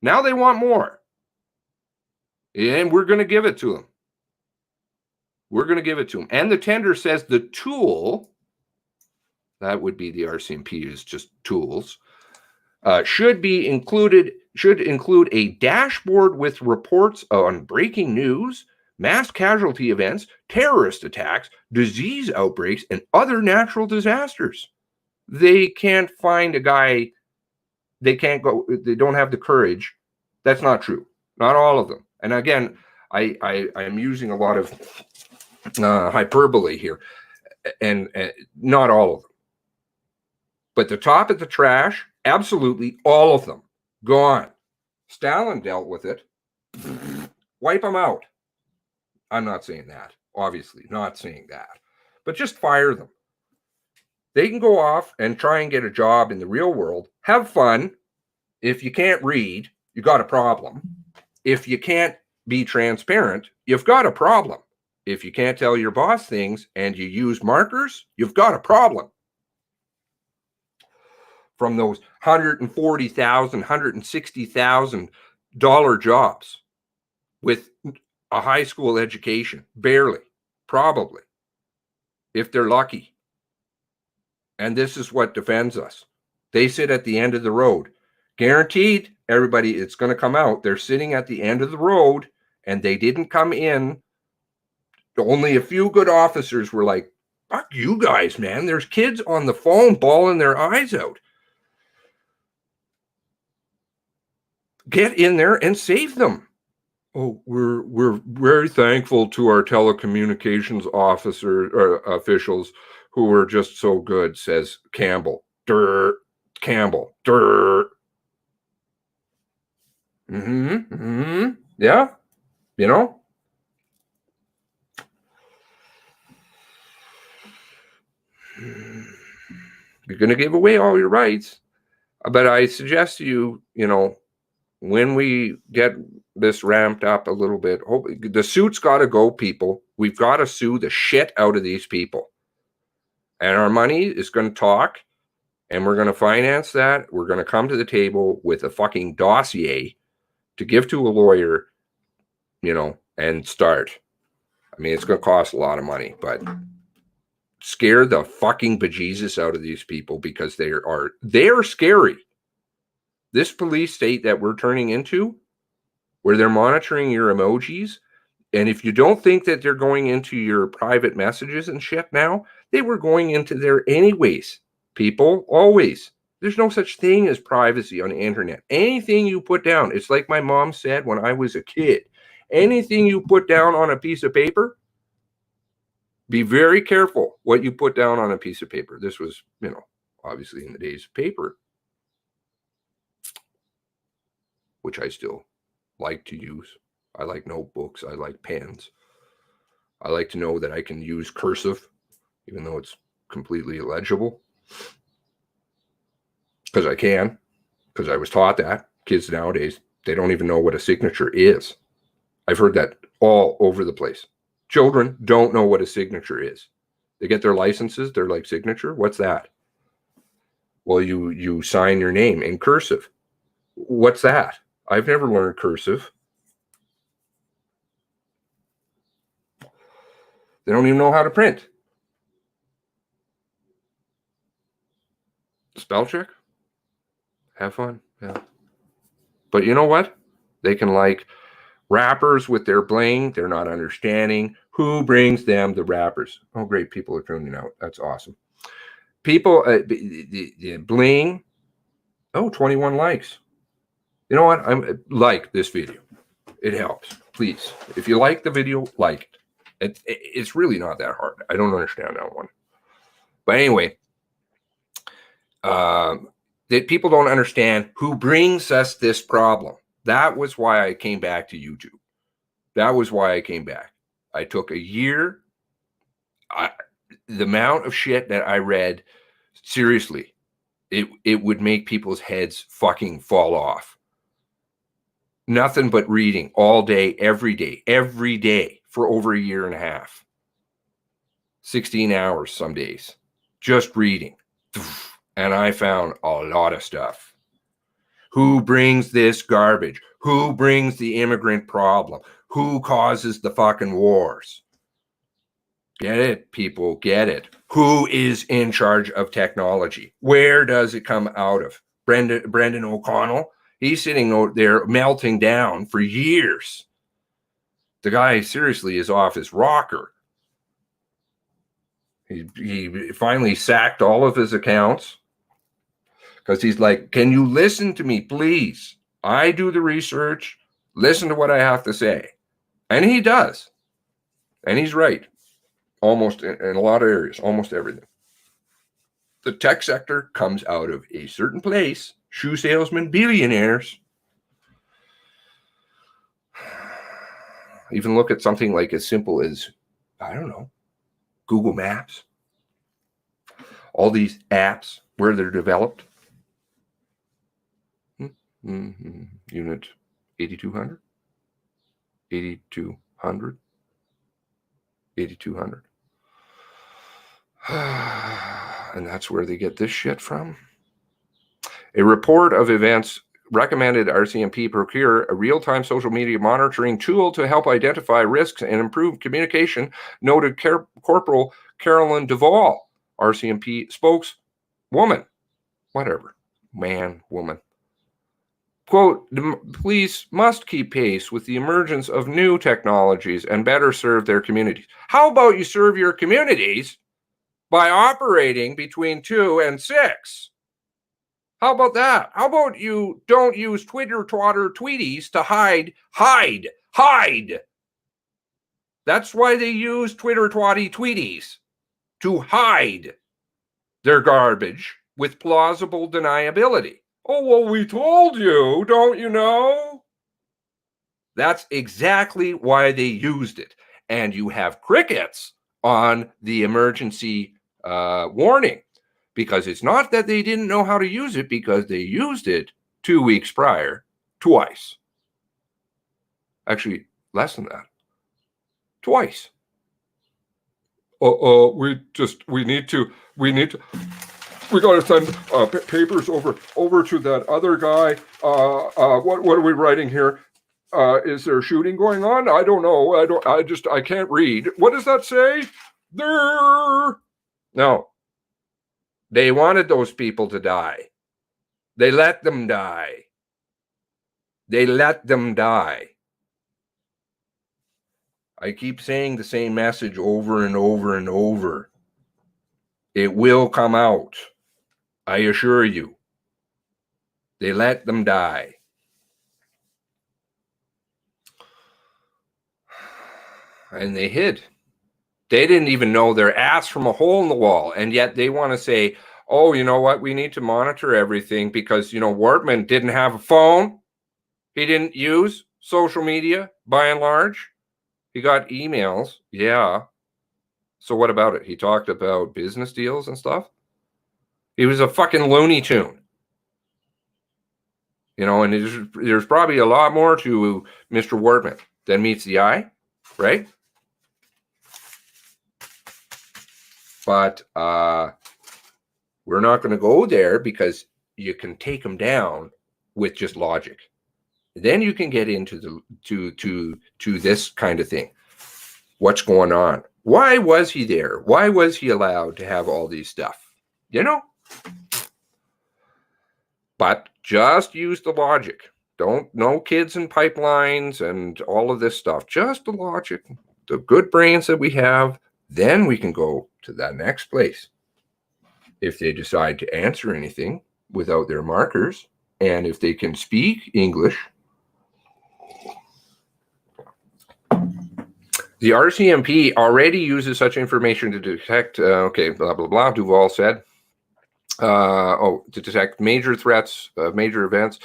Now they want more. And we're going to give it to them. We're going to give it to them. And the tender says the tool That would be the RCMP is just tools. Should include a dashboard with reports on breaking news, mass casualty events, terrorist attacks, disease outbreaks, and other natural disasters. They can't find a guy. They can't go. They don't have the courage. That's not true. Not all of them. And again, I'm using a lot of hyperbole here, and not all of them. But the top of the trash, absolutely all of them gone. Stalin dealt with it. Wipe them out. I'm not saying that. Obviously, not saying that. But just fire them. They can go off and try and get a job in the real world. Have fun. If you can't read, you got a problem. If you can't be transparent, you've got a problem. If you can't tell your boss things and you use markers, you've got a problem. From those $140,000, $160,000 jobs with a high school education, barely, probably, if they're lucky. And this is what defends us. They sit at the end of the road. Guaranteed, everybody, it's going to come out. They're sitting at the end of the road, and they didn't come in. Only a few good officers were like, fuck you guys, man. There's kids on the phone bawling their eyes out. Get in there and save them. Oh, we're very thankful to our telecommunications officers who were just so good, says Campbell. Campbell. Yeah, you know. You're going to give away all your rights. But I suggest to you, when we get this ramped up a little bit, the suit's got to go, people. We've got to sue the shit out of these people. And our money is going to talk, and we're going to finance that. We're going to come to the table with a fucking dossier to give to a lawyer, and start. I mean, it's going to cost a lot of money, but scare the fucking bejesus out of these people because they're scary. This police state that we're turning into, where they're monitoring your emojis, and if you don't think that they're going into your private messages and shit now, they were going into there anyways, people, always. There's no such thing as privacy on the internet. Anything you put down, it's like my mom said when I was a kid, anything you put down on a piece of paper, be very careful what you put down on a piece of paper. This was, obviously in the days of paper, which I still like to use. I like notebooks. I like pens. I like to know that I can use cursive, even though it's completely illegible. Because I can. Because I was taught that. Kids nowadays, they don't even know what a signature is. I've heard that all over the place. Children don't know what a signature is. They get their licenses. They're like, signature? What's that? Well, you sign your name in cursive. What's that? I've never learned cursive. They don't even know how to print. Spell check? Have fun. Yeah. But you know what? They can like rappers with their bling. They're not understanding who brings them the rappers. Oh, great. People are tuning out. That's awesome. People, the bling. Oh, 21 likes. You know what? Like this video. It helps. Please. If you like the video, like it. It's really not that hard. I don't understand that one. But anyway, that people don't understand who brings us this problem. That was why I came back to YouTube. That was why I came back. I took a year. The amount of shit that I read, seriously, it would make people's heads fucking fall off. Nothing but reading all day, every day for over a year and a half. 16 hours some days, just reading. And I found a lot of stuff. Who brings this garbage? Who brings the immigrant problem? Who causes the fucking wars? Get it, people, get it. Who is in charge of technology? Where does it come out of? Brendan O'Connell? He's sitting out there melting down for years. The guy seriously is off his rocker. He finally sacked all of his accounts because he's like, can you listen to me, please? I do the research. Listen to what I have to say. And he does. And he's right. Almost in a lot of areas, almost everything. The tech sector comes out of a certain place, shoe salesmen, billionaires. Even look at something like as simple as, I don't know, Google Maps. All these apps, where they're developed. Unit 8200, 8200, 8200. And that's where they get this shit from. A report of events recommended RCMP procure a real-time social media monitoring tool to help identify risks and improve communication, noted Corporal Carolyn Duvall, RCMP spokeswoman. Whatever. Man, woman. Quote, the police must keep pace with the emergence of new technologies and better serve their communities. How about you serve your communities by operating between 2 and 6? How about that? How about you don't use Twitter, twatter, tweeties to hide. That's why they use Twitter, twatty, tweeties, to hide their garbage with plausible deniability. Oh, well, we told you, don't you know? That's exactly why they used it. And you have crickets on the emergency warning, because it's not that they didn't know how to use it, because they used it 2 weeks prior twice. Actually, less than that. Twice. We got to send papers over to that other guy. What are we writing here? Is there shooting going on? I don't know. I can't read. What does that say? There. No. They wanted those people to die. They let them die. They let them die. I keep saying the same message over and over and over. It will come out. I assure you. They let them die. And they hid. They didn't even know their ass from a hole in the wall. And yet they want to say, oh, you know what? We need to monitor everything because, Wortman didn't have a phone. He didn't use social media by and large. He got emails. Yeah. So what about it? He talked about business deals and stuff. He was a fucking Looney Tune. And there's probably a lot more to Mr. Wortman than meets the eye, right? But we're not going to go there because you can take him down with just logic. Then you can get into to this kind of thing. What's going on? Why was he there? Why was he allowed to have all these stuff? But just use the logic. No kids in pipelines and all of this stuff. Just the logic, the good brains that we have. Then we can go to that next place. If they decide to answer anything without their markers, and if they can speak English. The RCMP already uses such information to detect, blah, blah, blah, Duvall said. To detect major threats, major events,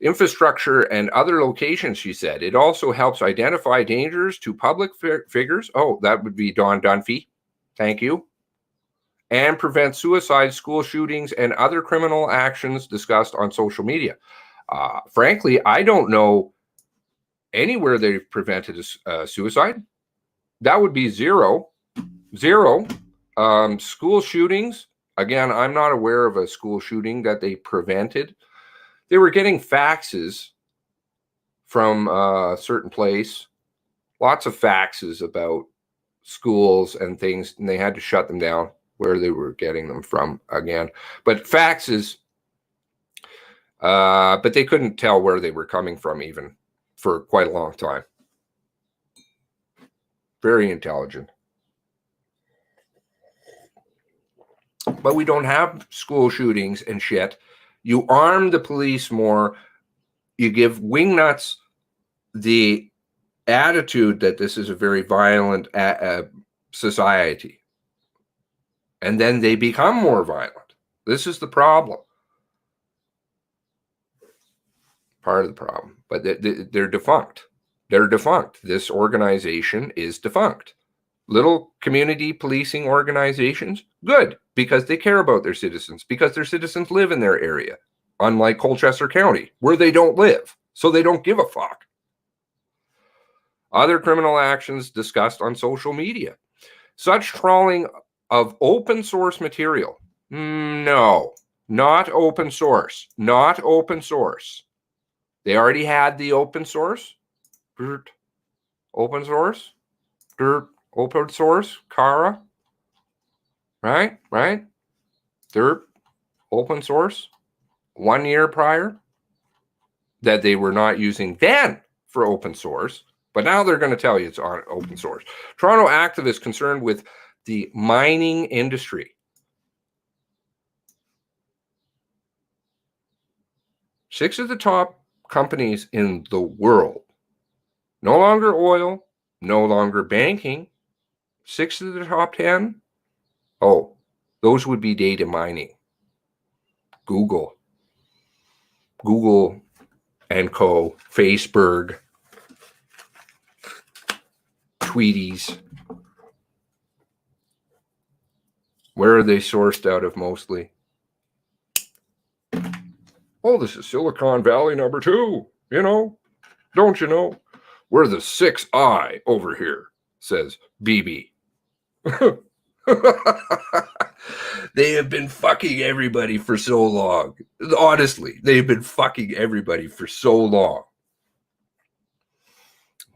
infrastructure, and other locations, she said. It also helps identify dangers to public figures. Oh, that would be Don Dunphy. Thank you. And prevent suicide, school shootings, and other criminal actions discussed on social media. Frankly, I don't know anywhere they've prevented a suicide. That would be zero. School shootings. Again, I'm not aware of a school shooting that they prevented. They were getting faxes from a certain place. Lots of faxes about schools and things, and they had to shut them down where they were getting them from again. But faxes, but they couldn't tell where they were coming from even for quite a long time. Very intelligent. But we don't have school shootings and shit. You arm the police more. You give wingnuts the attitude that this is a very violent society. And then they become more violent. This is the problem. Part of the problem. But they're defunct. They're defunct. This organization is defunct. Little community policing organizations, good, because they care about their citizens, because their citizens live in their area, unlike Colchester County, where they don't live, so they don't give a fuck. Other criminal actions discussed on social media. Such trawling of open source material. No, not open source. Not open source. They already had the open source. Open source. Open source. Kara. Right? They're open source. 1 year prior. That they were not using then for open source. But now they're going to tell you it's on open source. Toronto activists concerned with the mining industry. 6 of the top companies in the world. No longer oil, no longer banking. 6 of the top 10. Oh, those would be data mining. Google and Co. Facebook. Tweeties. Where are they sourced out of mostly? Oh, this is Silicon Valley number 2. You know, don't you know? We're the 6th eye over here, says BB. They have been fucking everybody for so long. Honestly, they've been fucking everybody for so long.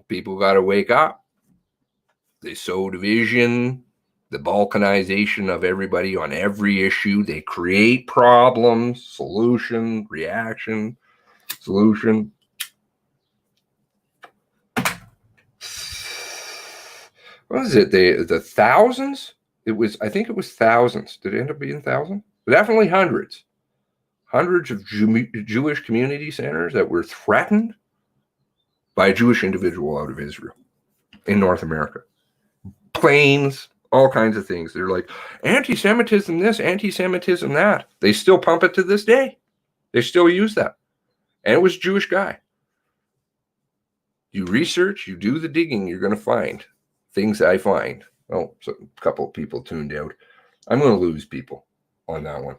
People got to wake up. They sow division, the balkanization of everybody on every issue. They create problems, solution, reaction, solution. What is it? The thousands? I think it was thousands. Did it end up being thousands? Definitely hundreds. Hundreds of Jewish community centers that were threatened by a Jewish individual out of Israel in North America. Planes, all kinds of things. They're like, anti-Semitism this, anti-Semitism that. They still pump it to this day. They still use that. And it was a Jewish guy. You research, you do the digging, you're going to find things I find. Oh, so a couple of people tuned out. I'm going to lose people on that one.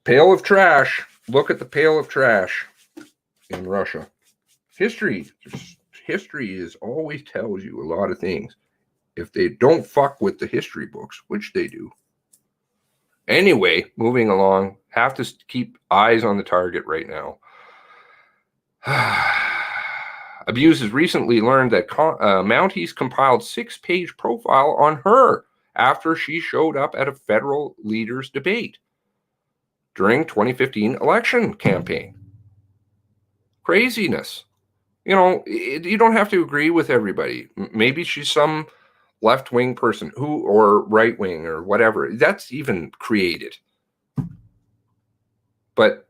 Pail of trash. Look at the pail of trash in Russia. History is always tells you a lot of things. If they don't fuck with the history books, which they do. Anyway, moving along. Have to keep eyes on the target right now. Abusers recently learned that Mounties compiled 6-page profile on her after she showed up at a federal leaders debate during 2015 election campaign. Craziness. You know, you don't have to agree with everybody. Maybe she's some left-wing person or right-wing or whatever. That's even created. But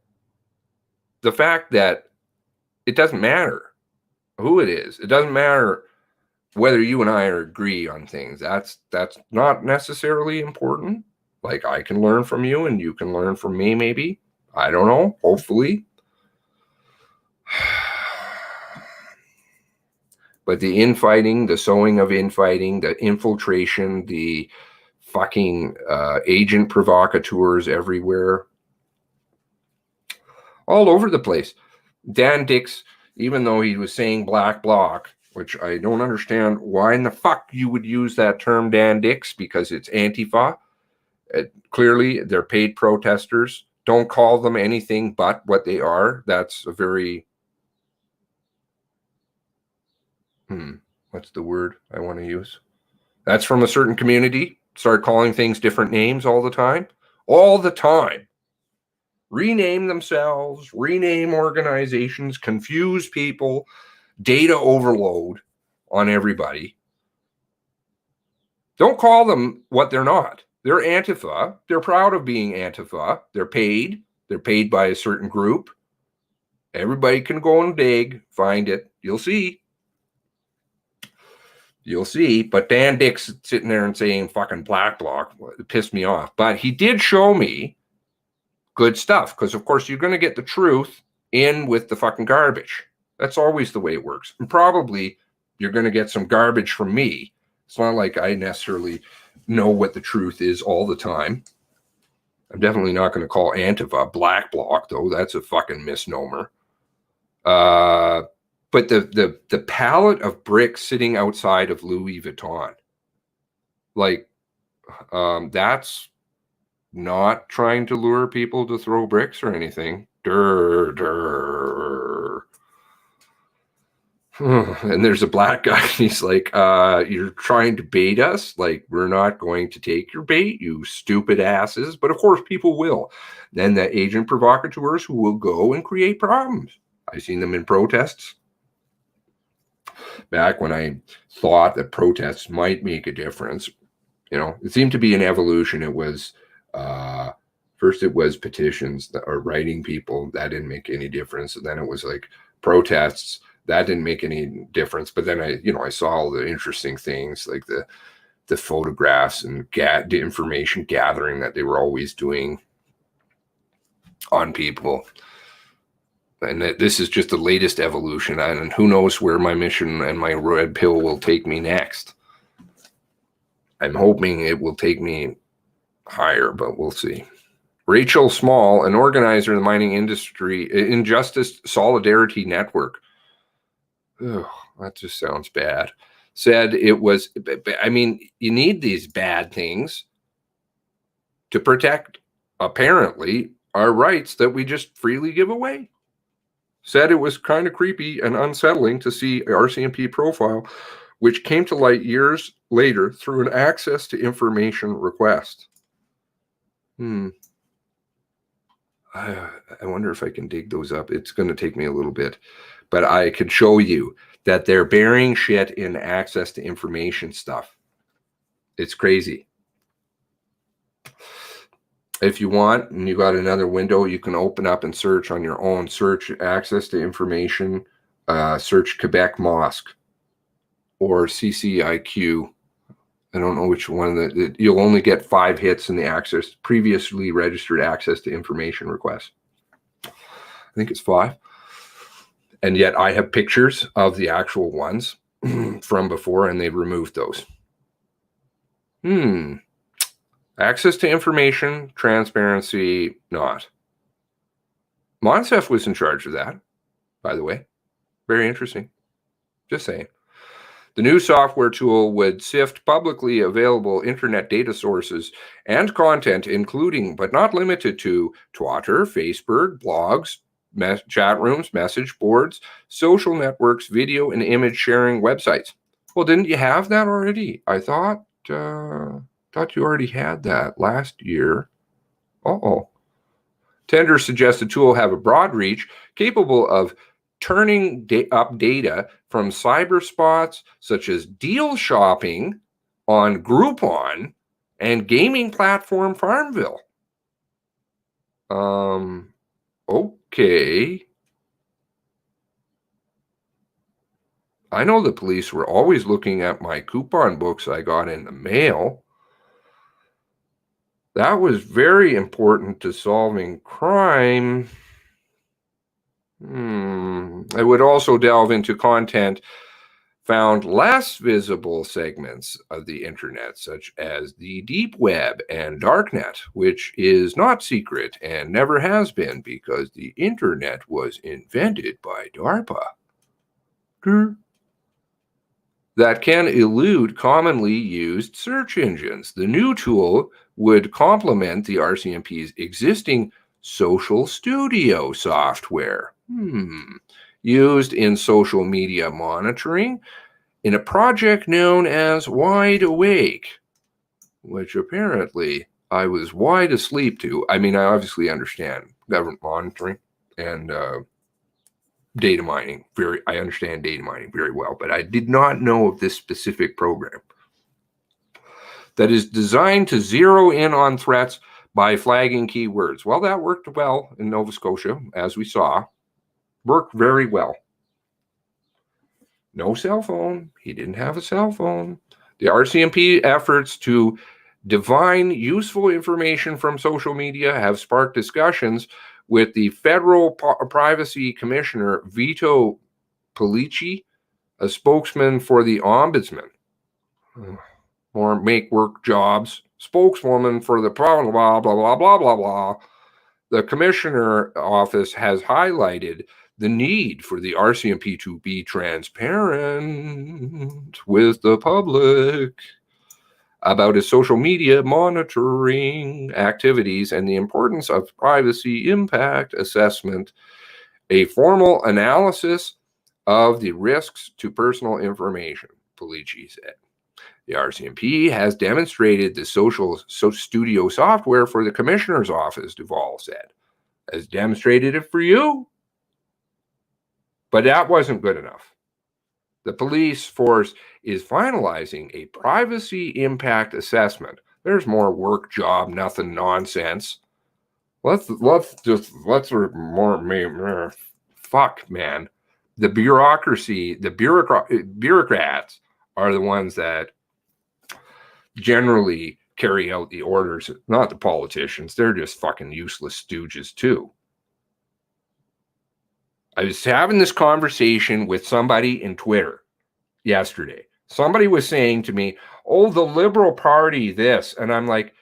the fact that it doesn't matter who it is. It doesn't matter whether you and I agree on things. That's not necessarily important. Like, I can learn from you and you can learn from me, maybe. I don't know. Hopefully. But the infighting, the sowing of infighting, the infiltration, the fucking agent provocateurs everywhere. All over the place. Dan Dix, even though he was saying black bloc, which I don't understand why in the fuck you would use that term, Dan Dix, because it's Antifa. Clearly, they're paid protesters. Don't call them anything but what they are. That's a very... What's the word I want to use? That's from a certain community. Start calling things different names all the time. All the time. Rename themselves, rename organizations, confuse people, data overload on everybody. Don't call them what they're not. They're Antifa. They're proud of being Antifa. They're paid. They're paid by a certain group. Everybody can go and dig, find it. You'll see. You'll see. But Dan Dick's sitting there and saying fucking black bloc. It pissed me off. But he did show me good stuff, because of course you're going to get the truth in with the fucking garbage. That's always the way it works. And probably you're going to get some garbage from me. It's not like I necessarily know what the truth is all the time. I'm definitely not going to call Antifa black bloc, though. That's a fucking misnomer. But the pallet of bricks sitting outside of Louis Vuitton, like, that's not trying to lure people to throw bricks or anything. And there's a black guy, and he's like, you're trying to bait us? Like, we're not going to take your bait, you stupid asses. But of course, people will. Then the agent provocateurs who will go and create problems. I've seen them in protests. Back when I thought that protests might make a difference, it seemed to be an evolution. It was first it was petitions or writing people. That didn't make any difference. And then it was like protests. That didn't make any difference. But then I saw all the interesting things, like the photographs and the information gathering that they were always doing on people. And this is just the latest evolution. And who knows where my mission and my red pill will take me next. I'm hoping it will take me higher, but we'll see. Rachel Small, an organizer of the mining industry, Injustice Solidarity Network. Ugh, that just sounds bad. Said it was, you need these bad things to protect, apparently, our rights that we just freely give away. Said it was kind of creepy and unsettling to see RCMP profile, which came to light years later through an access to information request. I wonder if I can dig those up. It's going to take me a little bit, but I could show you that they're burying shit in access to information stuff. It's crazy. If you want, and you got another window, you can open up and search on your own. Search access to information. Search Quebec Mosque or CCIQ. I don't know which one. You'll only get 5 hits in the previously registered access to information request. I think it's 5. And yet I have pictures of the actual ones from before, and they removed those. Access to information, transparency, not. Monsef was in charge of that, by the way. Very interesting. Just saying. The new software tool would sift publicly available internet data sources and content, including but not limited to Twitter, Facebook, blogs, chat rooms, message boards, social networks, video and image sharing websites. Well, didn't you have that already? I thought you already had that last year. Tender suggests the tool have a broad reach, capable of turning up data from cyber spots such as deal shopping on Groupon and gaming platform Farmville. Okay. I know the police were always looking at my coupon books I got in the mail. That was very important to solving crime. I would also delve into content found less visible segments of the internet, such as the deep web and darknet, which is not secret and never has been because the internet was invented by DARPA. That can elude commonly used search engines. The new tool would complement the RCMP's existing Social Studio software, used in social media monitoring in a project known as Wide Awake, which apparently I was wide asleep to. I mean, I obviously understand government monitoring and data mining. I understand data mining very well, but I did not know of this specific program that is designed to zero in on threats by flagging keywords. Well, that worked well in Nova Scotia, as we saw. Worked very well. No cell phone. He didn't have a cell phone. The RCMP efforts to divine useful information from social media have sparked discussions with the federal privacy commissioner, Vito Pellicci, a spokesman for the ombudsman. Or make work jobs, spokeswoman for the blah, blah, blah, blah, blah, blah, blah. The commissioner office has highlighted the need for the RCMP to be transparent with the public about its social media monitoring activities and the importance of privacy impact assessment, a formal analysis of the risks to personal information, Pellicci said. The RCMP has demonstrated the social studio software for the commissioner's office, Duvall said. Has demonstrated it for you? But that wasn't good enough. The police force is finalizing a privacy impact assessment. There's more work job, nothing nonsense. Let's more fuck, man. The bureaucracy, the bureaucrats are the ones that generally carry out the orders, not the politicians. They're just fucking useless stooges too. I was having this conversation with somebody in Twitter yesterday. Somebody was saying to me, oh, the Liberal Party this. And I'm like,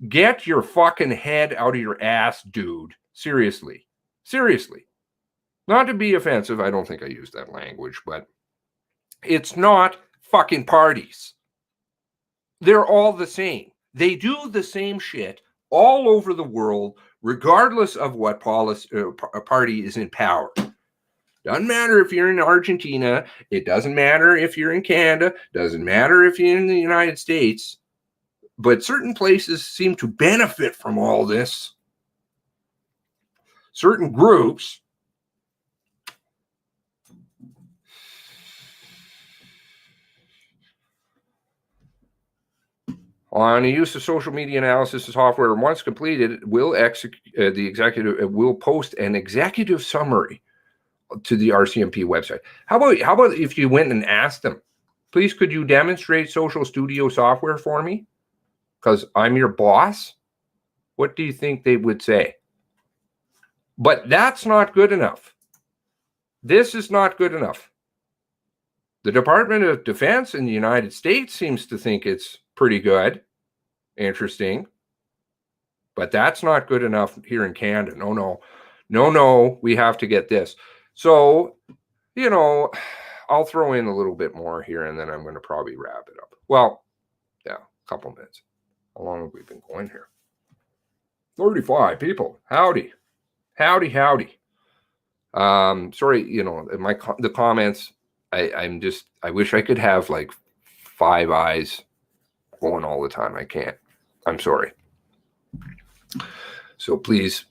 get your fucking head out of your ass, dude. Seriously. Seriously. Not to be offensive. I don't think I used that language, but it's not fucking parties. They're all the same. They do the same shit all over the world, regardless of what party is in power. Doesn't matter if you're in Argentina. It doesn't matter if you're in Canada. Doesn't matter if you're in the United States. But certain places seem to benefit from all this. Certain groups on the use of social media analysis software, once completed, will the executive will post an executive summary to the RCMP website. How about if you went and asked them, please, could you demonstrate social studio software for me? Because I'm your boss. What do you think they would say? But that's not good enough. This is not good enough. The Department of Defense in the United States seems to think it's pretty good. Interesting. But that's not good enough here in Canada. No, we have to get this. So, I'll throw in a little bit more here and then I'm going to probably wrap it up. Well, yeah, a couple minutes. How long have we been going here? 35 people. Howdy. Sorry, the comments, I wish I could have like 5 eyes going all the time. I can't. I'm sorry. So please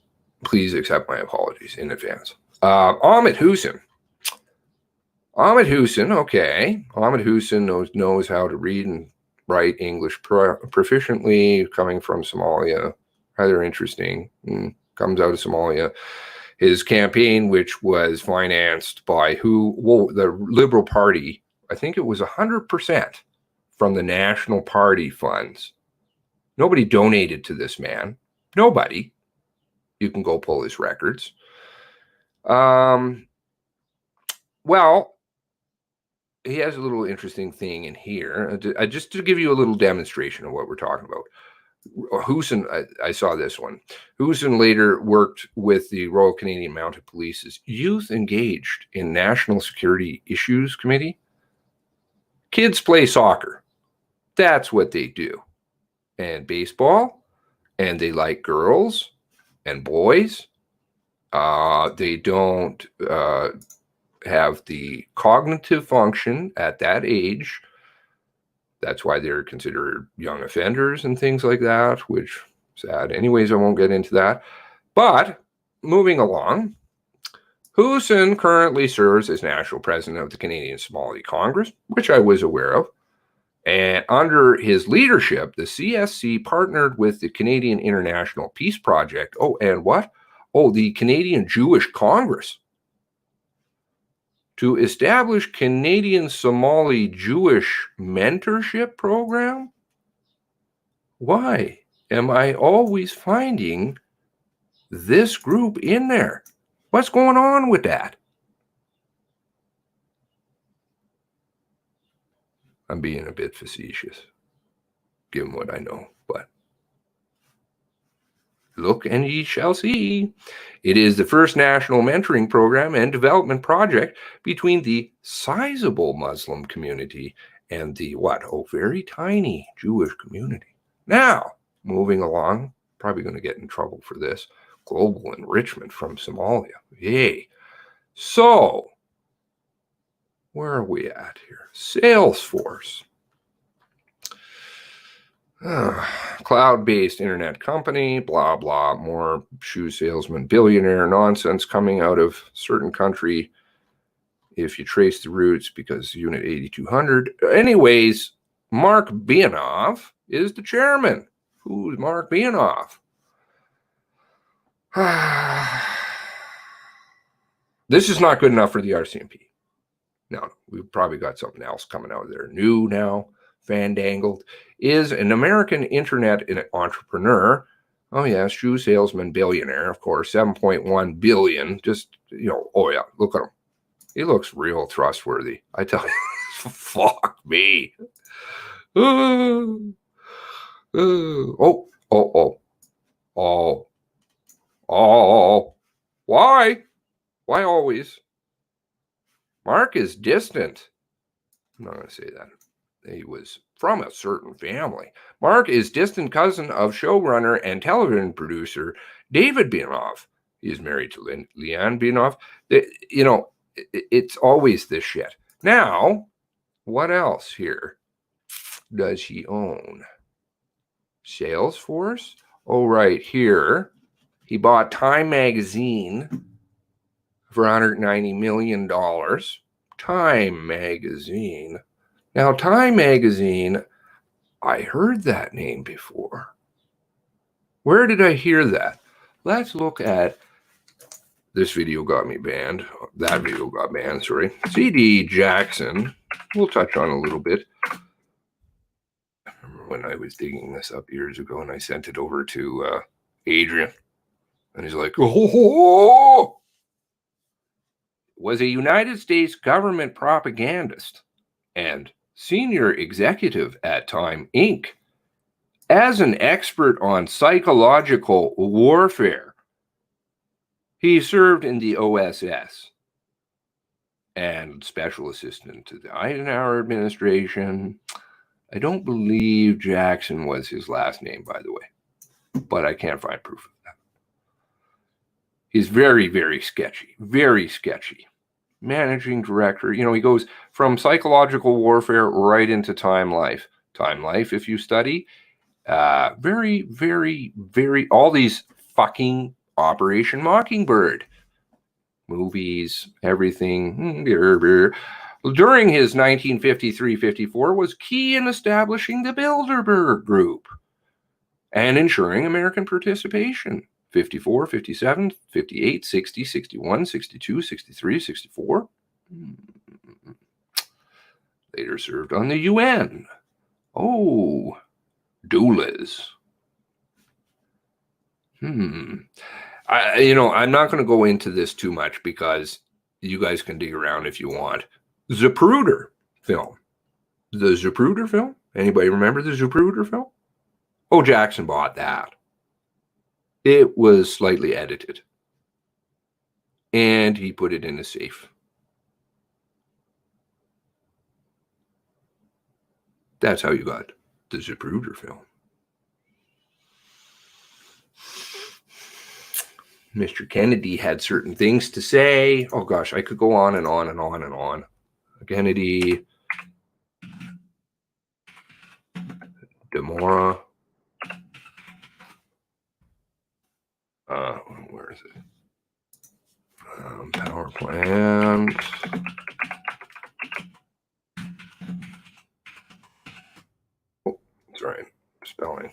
accept my apologies in advance. Ahmed Hussein, okay. Ahmed Hussein knows how to read and write English proficiently, coming from Somalia. Rather interesting. Comes out of Somalia. His campaign, which was financed by the Liberal Party, I think it was 100% from the National Party funds. Nobody donated to this man. Nobody. You can go pull his records. Well, he has a little interesting thing in here. Just to give you a little demonstration of what we're talking about. Hussein, I saw this one. Hussein later worked with the Royal Canadian Mounted Police's Youth Engaged in National Security Issues Committee. Kids play soccer. That's what they do. And baseball. And they like girls and boys. They don't have the cognitive function at that age. That's why they're considered young offenders and things like that, which is sad. Anyways, I won't get into that. But moving along, Hussein currently serves as national president of the Canadian Somali Congress, which I was aware of. And under his leadership, the CSC partnered with the Canadian International Peace Project. Oh, and what? Oh, the Canadian Jewish Congress to establish Canadian Somali Jewish mentorship program? Why am I always finding this group in there? What's going on with that? I'm being a bit facetious, given what I know, but look and ye shall see. It is the first national mentoring program and development project between the sizable Muslim community and the very tiny Jewish community. Now, moving along, probably going to get in trouble for this. Global enrichment from Somalia. Yay. So, where are we at here? Salesforce. Cloud-based internet company, blah, blah, more shoe salesman, billionaire nonsense coming out of certain country if you trace the roots because Unit 8200. Anyways, Mark Bianoff is the chairman. Who's Mark Bianoff? This is not good enough for the RCMP. No, we've probably got something else coming out there new now, fandangled. Is an American internet entrepreneur. Oh, yeah, shoe salesman, billionaire, of course, 7.1 billion. Just, oh, yeah, look at him. He looks real trustworthy. I tell you, fuck me. Oh. Why? Why always? Mark is distant. I'm not going to say that. He was from a certain family. Mark is distant cousin of showrunner and television producer David Bianoff. He is married to Leanne Bianoff. It's always this shit. Now, what else here does he own? Salesforce? Oh, right here. He bought Time Magazine for $190 million. Time Magazine. Now, Time Magazine, I heard that name before. Where did I hear that? Let's look at this video got me banned. That video got banned, sorry. C.D. Jackson, we'll touch on a little bit. I remember when I was digging this up years ago and I sent it over to Adrian. And he's like, oh! Was a United States government propagandist and senior executive at Time Inc. As an expert on psychological warfare, he served in the OSS and special assistant to the Eisenhower administration. I don't believe Jackson was his last name, by the way, but I can't find proof of that. He's very, very sketchy, very sketchy. Managing director, he goes from psychological warfare right into Time Life. Time Life, if you study, very, very, very, all these fucking Operation Mockingbird movies, everything. During his 1953-54 was key in establishing the Bilderberg Group and ensuring American participation. 54, 57, 58, 60, 61, 62, 63, 64. Later served on the UN. Oh, doulas. I'm not going to go into this too much because you guys can dig around if you want. Zapruder film. The Zapruder film? Anybody remember the Zapruder film? Oh, Jackson bought that. It was slightly edited. And he put it in a safe. That's how you got the Zapruder film. Mr. Kennedy had certain things to say. Oh gosh, I could go on and on and on and on. Kennedy, Demora, where is it? Power plant. Oh, sorry, spelling.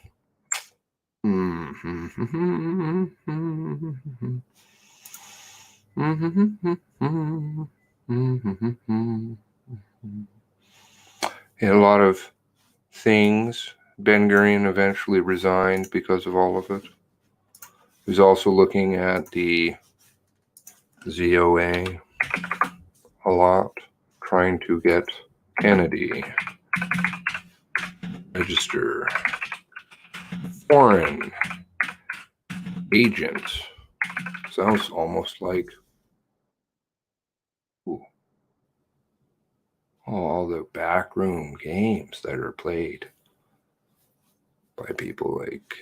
A lot of things. Ben Gurion eventually resigned because of all of it. He was also looking at the ZOA a lot, trying to get Kennedy register foreign agent. Sounds almost like all the backroom games that are played by people like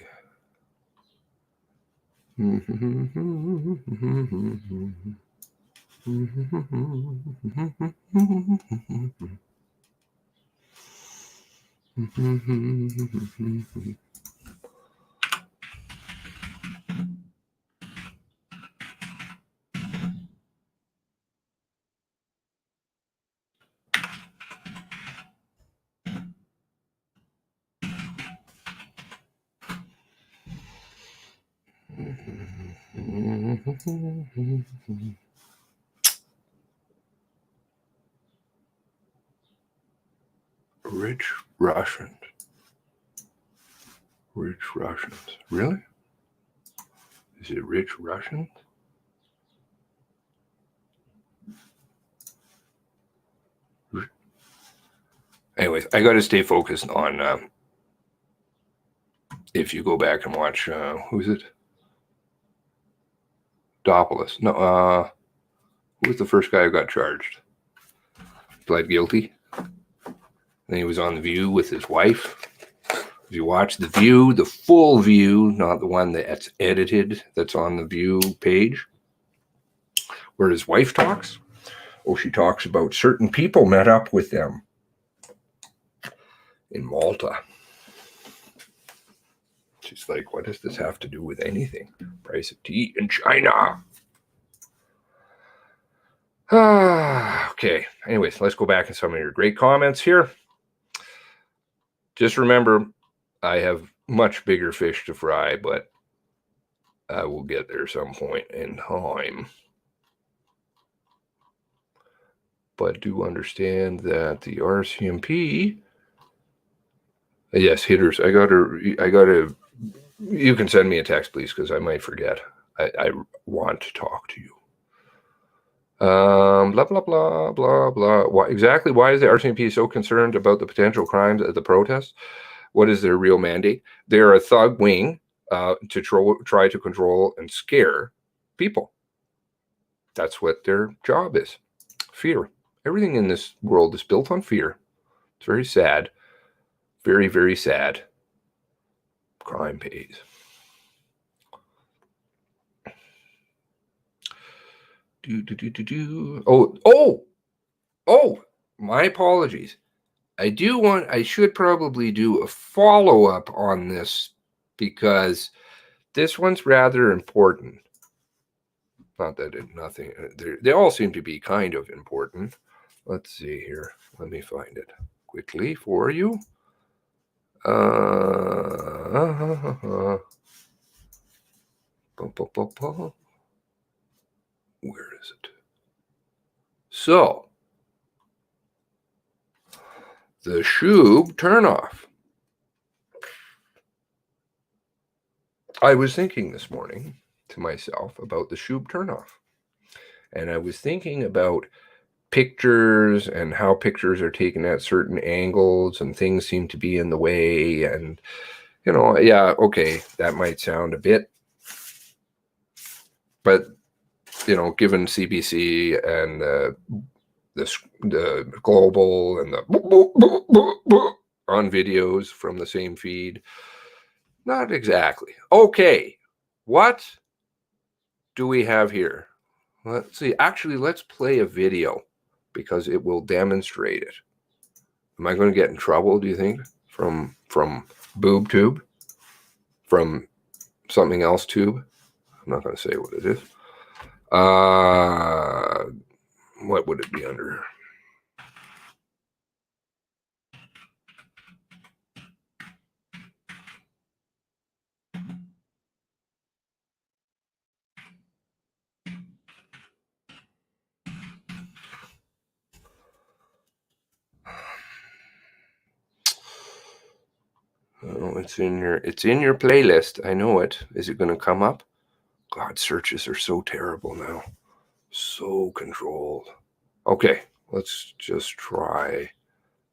rich Russians. Rich Russians. Really? Is it rich Russians? Anyways, I got to stay focused on, if you go back and watch, who's it? Dopolis. No, who was the first guy who got charged? Pled guilty. And he was on The View with his wife. If you watch The View, the full View, not the one that's edited, that's on the View page, where his wife talks. Oh, she talks about certain people met up with them in Malta. She's like, what does this have to do with anything? Price of tea in China. Okay. Anyways, let's go back to some of your great comments here. Just remember, I have much bigger fish to fry, but I will get there some point in time. But do understand that the RCMP, yes, hitters. I gotta. You can send me a text, please, because I might forget. I want to talk to you. Blah blah blah blah blah. Why is the RCMP so concerned about the potential crimes at the protests? What is their real mandate? They're a thug wing to try to control and scare people. That's what their job is. Fear. Everything in this world is built on fear. It's very sad. Very, very sad. Crime pays. Oh, my apologies. I should probably do a follow-up on this because this one's rather important. Not that nothing, they all seem to be kind of important. Let's see here. Let me find it quickly for you. Where is it? So, the Shub turnoff. I was thinking this morning to myself about the Shub turnoff. And I was thinking about pictures and how pictures are taken at certain angles and things seem to be in the way. And, yeah, okay, that might sound a bit, but, given CBC and the global and the on videos from the same feed, not exactly. Okay, what do we have here? Let's see. Actually, let's play a video because it will demonstrate it. Am I going to get in trouble, do you think? From boob tube? From something else tube? I'm not going to say what it is. What would it be under? Oh, it's in your playlist. I know it. Is it going to come up? God, searches are so terrible now. So controlled. Okay, let's just try.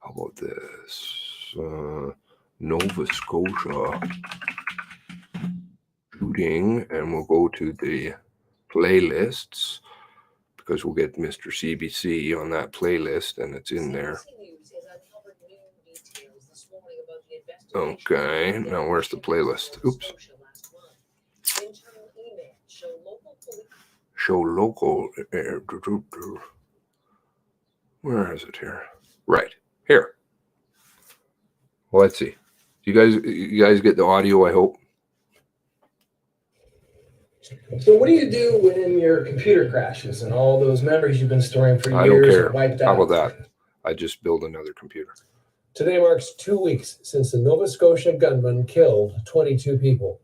How about this? Nova Scotia shooting, and we'll go to the playlists because we'll get Mr. CBC on that playlist, and it's in there. Okay, now where's the playlist? Oops. Show local. Where is it here? Right here. Well, let's see. You guys get the audio, I hope. So what do you do when your computer crashes and all those memories you've been storing for I don't years care. are wiped out? How about that? I just build another computer. Today marks 2 weeks since the Nova Scotia gunman killed 22 people.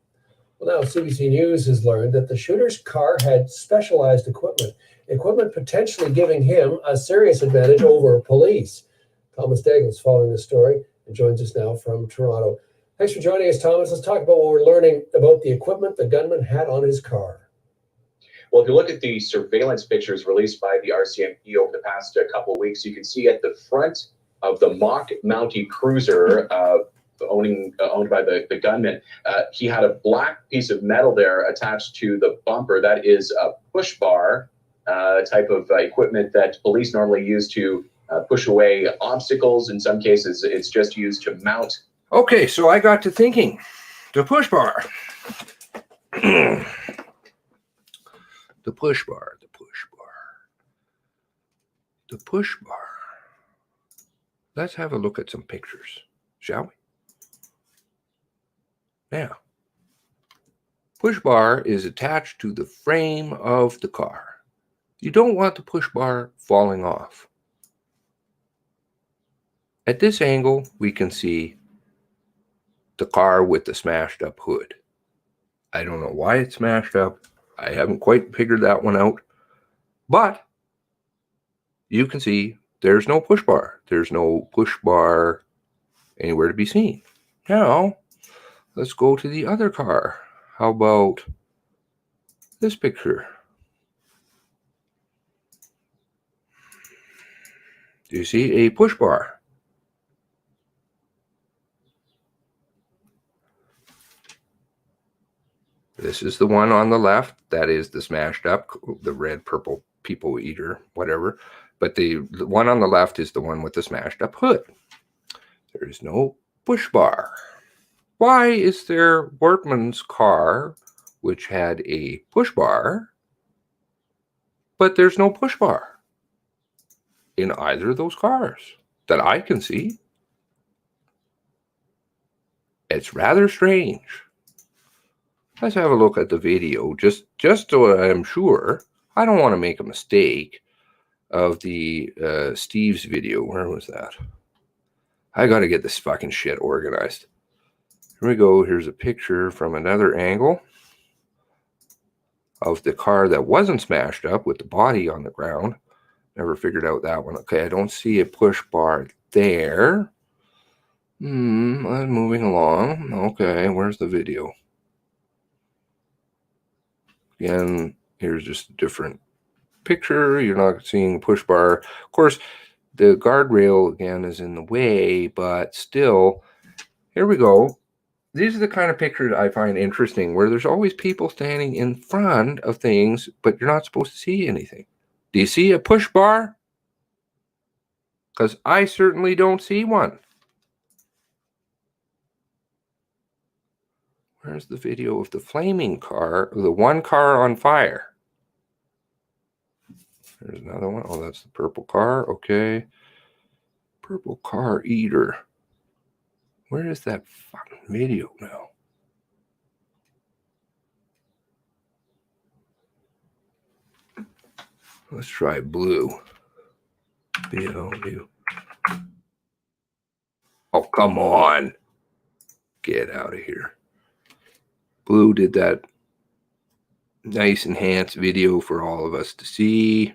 Well, now CBC News has learned that the shooter's car had specialized equipment potentially giving him a serious advantage over police. Thomas Daigle is following this story and joins us now from Toronto. Thanks for joining us, Thomas. Let's talk about what we're learning about the equipment the gunman had on his car. Well, if you look at the surveillance pictures released by the RCMP over the past couple of weeks, you can see at the front of the mock Mountie cruiser owned by the gunman, he had a black piece of metal there attached to the bumper. That is a push bar type of equipment that police normally use to push away obstacles. In some cases, it's just used to mount. Okay, so I got to thinking. The push bar. The push bar. The push bar. The push bar. Let's have a look at some pictures, shall we? Now, push bar is attached to the frame of the car. You don't want the push bar falling off. At this angle, we can see the car with the smashed up hood. I don't know why it's smashed up. I haven't quite figured that one out. But you can see there's no push bar. There's no push bar anywhere to be seen. Now, let's go to the other car. How about this picture? Do you see a push bar? This is the one on the left. That is the smashed up, the red, purple people eater, whatever. But the one on the left is the one with the smashed up hood. There is no push bar. Why is there Wortman's car, which had a push bar, but there's no push bar in either of those cars that I can see? It's rather strange. Let's have a look at the video, just so I'm sure. I don't want to make a mistake of the Steve's video. Where was that? I got to get this fucking shit organized. Here we go. Here's a picture from another angle of the car that wasn't smashed up with the body on the ground. Never figured out that one. Okay, I don't see a push bar there. I'm moving along. Okay, where's the video? Again, here's just a different picture. You're not seeing a push bar. Of course, the guardrail again is in the way, but still, here we go. These are the kind of pictures I find interesting, where there's always people standing in front of things, but you're not supposed to see anything. Do you see a push bar? Because I certainly don't see one. Where's the video of the flaming car, the one car on fire? There's another one. Oh, that's the purple car. Okay. Purple car eater. Where is that fucking video now? Let's try blue. BLU. Oh, come on. Get out of here. Blue did that nice enhanced video for all of us to see.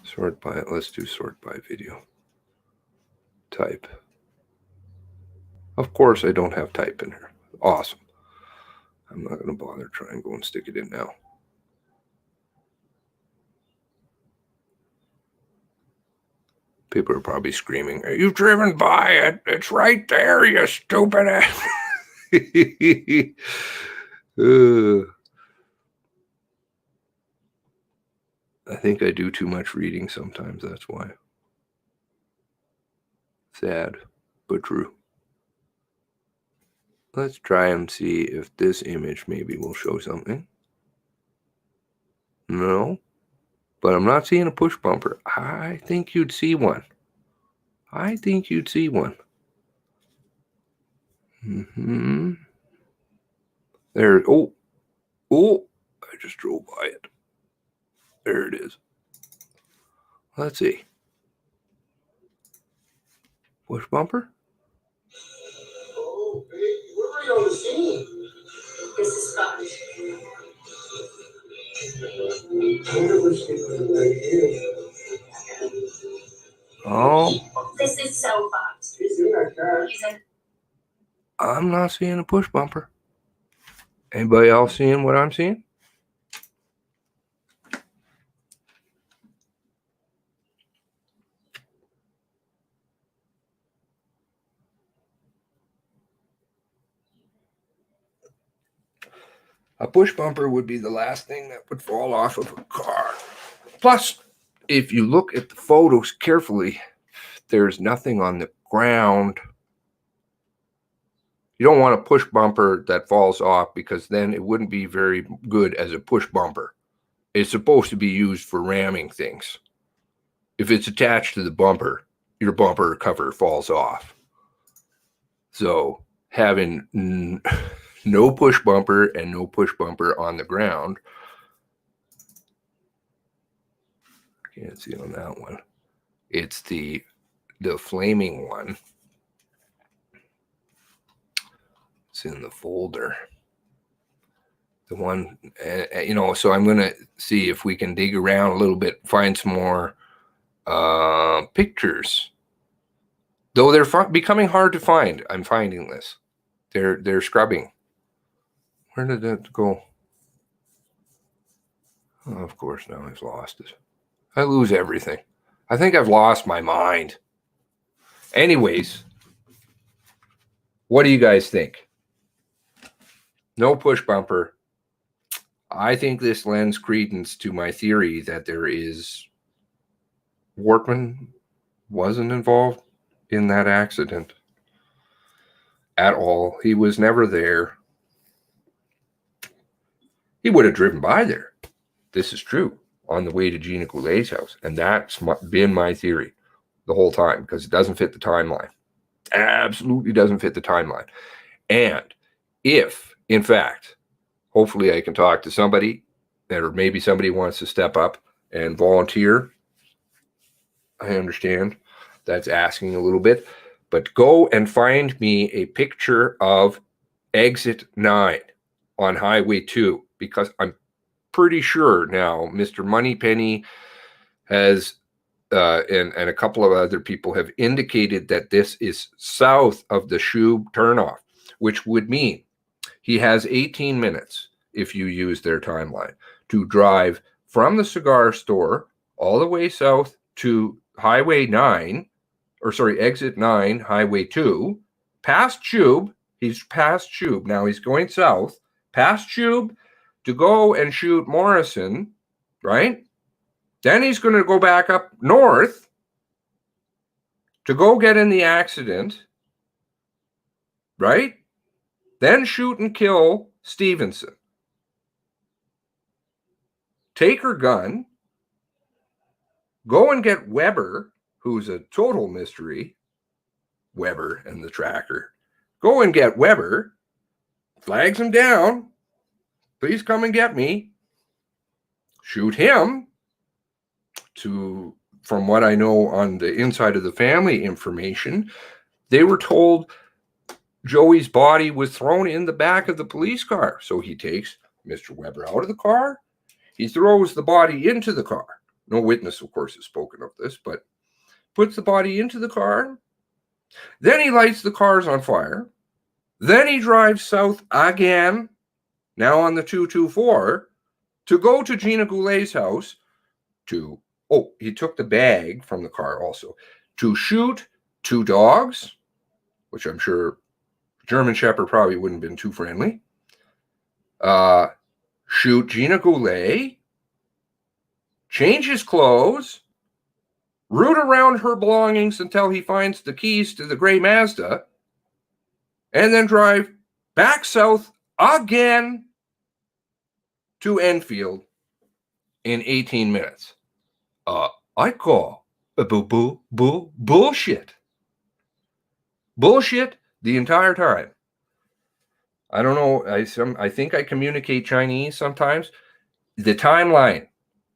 Sort by, let's do sort by video. Type. Of course, I don't have type in here. Awesome. I'm not going to bother trying to go and stick it in now. People are probably screaming, "Are you driven by it? It's right there, you stupid ass." I think I do too much reading sometimes, that's why. Sad, but true. Let's try and see if this image maybe will show something. No, but I'm not seeing a push bumper. I think you'd see one. I think you'd see one. There, oh, I just drove by it. There it is. Let's see. Push bumper? Oh, baby, we're right on the scene. This is Scott. Oh. This is so fucked. I'm not seeing a push bumper. Anybody else seeing what I'm seeing? A push bumper would be the last thing that would fall off of a car. Plus, if you look at the photos carefully, there's nothing on the ground. You don't want a push bumper that falls off because then it wouldn't be very good as a push bumper. It's supposed to be used for ramming things. If it's attached to the bumper, your bumper cover falls off. So having no push bumper and no push bumper on the ground. Can't see on that one. It's the flaming one. It's in the folder. The one, so I'm going to see if we can dig around a little bit, find some more pictures. Though they're becoming hard to find. I'm finding this. They're scrubbing. Where did that go? Oh, of course, now I've lost it. I lose everything. I think I've lost my mind. Anyways, what do you guys think? No push bumper. I think this lends credence to my theory that there is Wortman wasn't involved in that accident at all. He was never there. He would have driven by there. This is true. On the way to Gina Goulet's house. And that's been my theory the whole time because it doesn't fit the timeline. Absolutely doesn't fit the timeline. And if, in fact, hopefully I can talk to somebody, or maybe somebody wants to step up and volunteer. I understand that's asking a little bit, but go and find me a picture of exit 9 on Highway 2, because I'm pretty sure now Mr. Moneypenny has, and a couple of other people have indicated that this is south of the Shube turnoff, which would mean he has 18 minutes, if you use their timeline, to drive from the cigar store all the way south to Highway 9, exit 9, Highway 2, past Shube. He's past Shube. Now he's going south, past Shube, to go and shoot Morrison, right? Then he's going to go back up north to go get in the accident, right? then shoot and kill Stevenson. Take her gun, go and get Weber, who's a total mystery, Weber and the tracker. Go and get Weber, flags him down, please come and get me, shoot him. From what I know on the inside of the family information, they were told Joey's body was thrown in the back of the police car. So he takes Mr. Weber out of the car. He throws the body into the car. No witness, of course, has spoken of this, but puts the body into the car. Then he lights the cars on fire. Then he drives south again, now on the 224, to go to Gina Goulet's house he took the bag from the car also, to shoot 2 dogs, which I'm sure German Shepherd probably wouldn't have been too friendly. Shoot Gina Goulet, change his clothes, root around her belongings until he finds the keys to the gray Mazda, and then drive back south again to Enfield in 18 minutes. I call bullshit. Bullshit the entire time. I don't know. I think I communicate Chinese sometimes. The timeline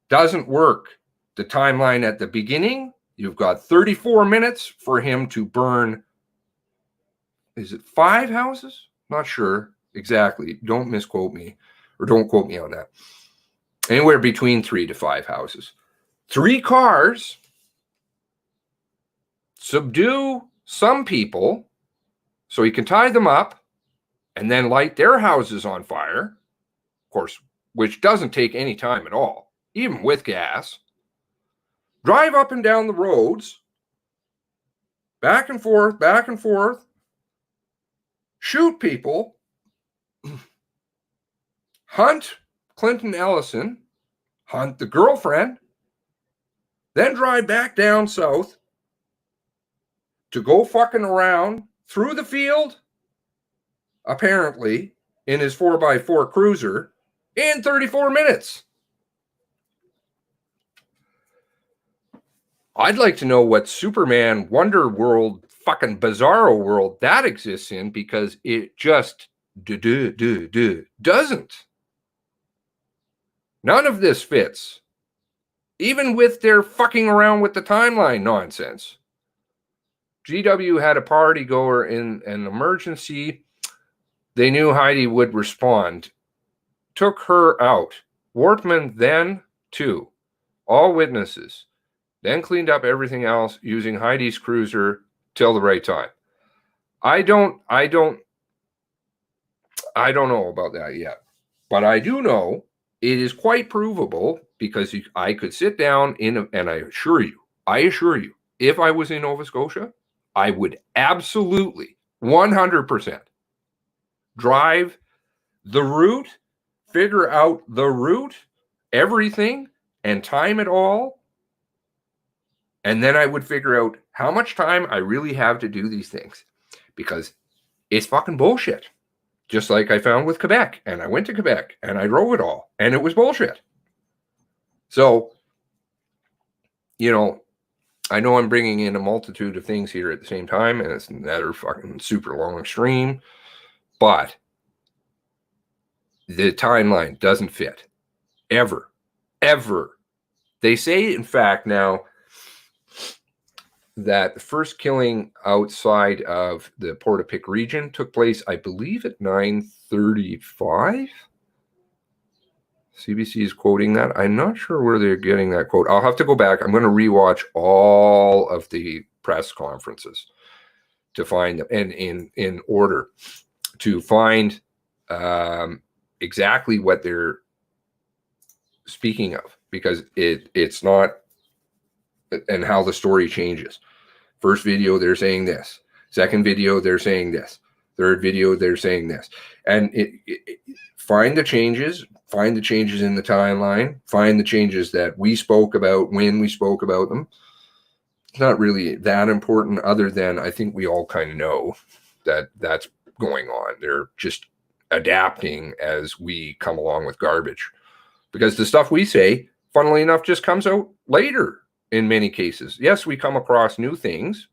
doesn't work. The timeline at the beginning, you've got 34 minutes for him to burn. Is it 5 houses? Not sure exactly. Don't misquote me, or don't quote me on that. Anywhere between 3 to 5 houses. 3 cars, subdue some people so he can tie them up and then light their houses on fire, of course, which doesn't take any time at all, even with gas. Drive up and down the roads, back and forth, shoot people, hunt Clinton Ellison, hunt the girlfriend, then drive back down south to go fucking around through the field, apparently, in his 4x4 cruiser in 34 minutes. I'd like to know what Superman, Wonder World, fucking Bizarro world that exists in, because it just doesn't. None of this fits. Even with their fucking around with the timeline nonsense. GW had a party goer in an emergency. They knew Heidi would respond. Took her out. Wortman then, too. All witnesses. Then cleaned up everything else using Heidi's cruiser till the right time. I don't know about that yet. But I do know it is quite provable, because I could sit down and I assure you, if I was in Nova Scotia, I would absolutely 100% drive the route, figure out the route, everything, and time it all. And then I would figure out how much time I really have to do these things, because it's fucking bullshit. Just like I found with Quebec, and I went to Quebec and I drove it all, and it was bullshit. So, I know I'm bringing in a multitude of things here at the same time, and it's another fucking super long stream, but the timeline doesn't fit. Ever. They say, in fact, now that the first killing outside of the Portapique region took place, I believe, at 9:35. CBC is quoting that. I'm not sure where they're getting that quote. I'll have to go back. I'm going to rewatch all of the press conferences to find them, and in order to find exactly what they're speaking of, because it's not, and how the story changes. First video, they're saying this. Second video, they're saying this. Third video, they're saying this. And find the changes in the timeline, find the changes that we spoke about when we spoke about them. It's not really that important, other than I think we all kind of know that that's going on. They're just adapting as we come along with garbage. Because the stuff we say, funnily enough, just comes out later in many cases. Yes, we come across new things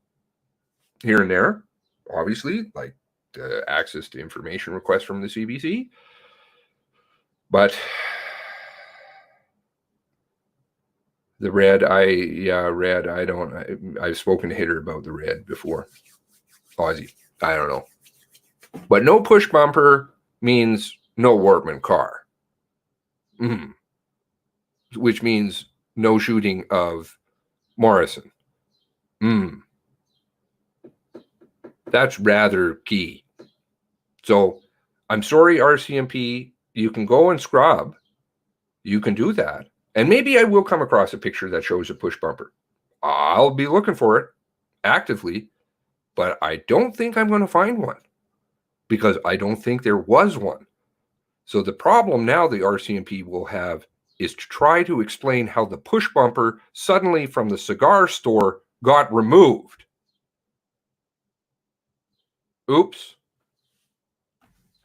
here and there, obviously, like the access to information requests from the CBC. But the red, I've spoken to Hitter about the red before. Aussie, I don't know. But no push bumper means no Wortman car. Which means no shooting of Morrison. That's rather key. So I'm sorry, RCMP, you can go and scrub. You can do that. And maybe I will come across a picture that shows a push bumper. I'll be looking for it actively, but I don't think I'm going to find one because I don't think there was one. So the problem now the RCMP will have is to try to explain how the push bumper suddenly from the cigar store got removed. Oops.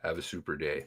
Have a super day.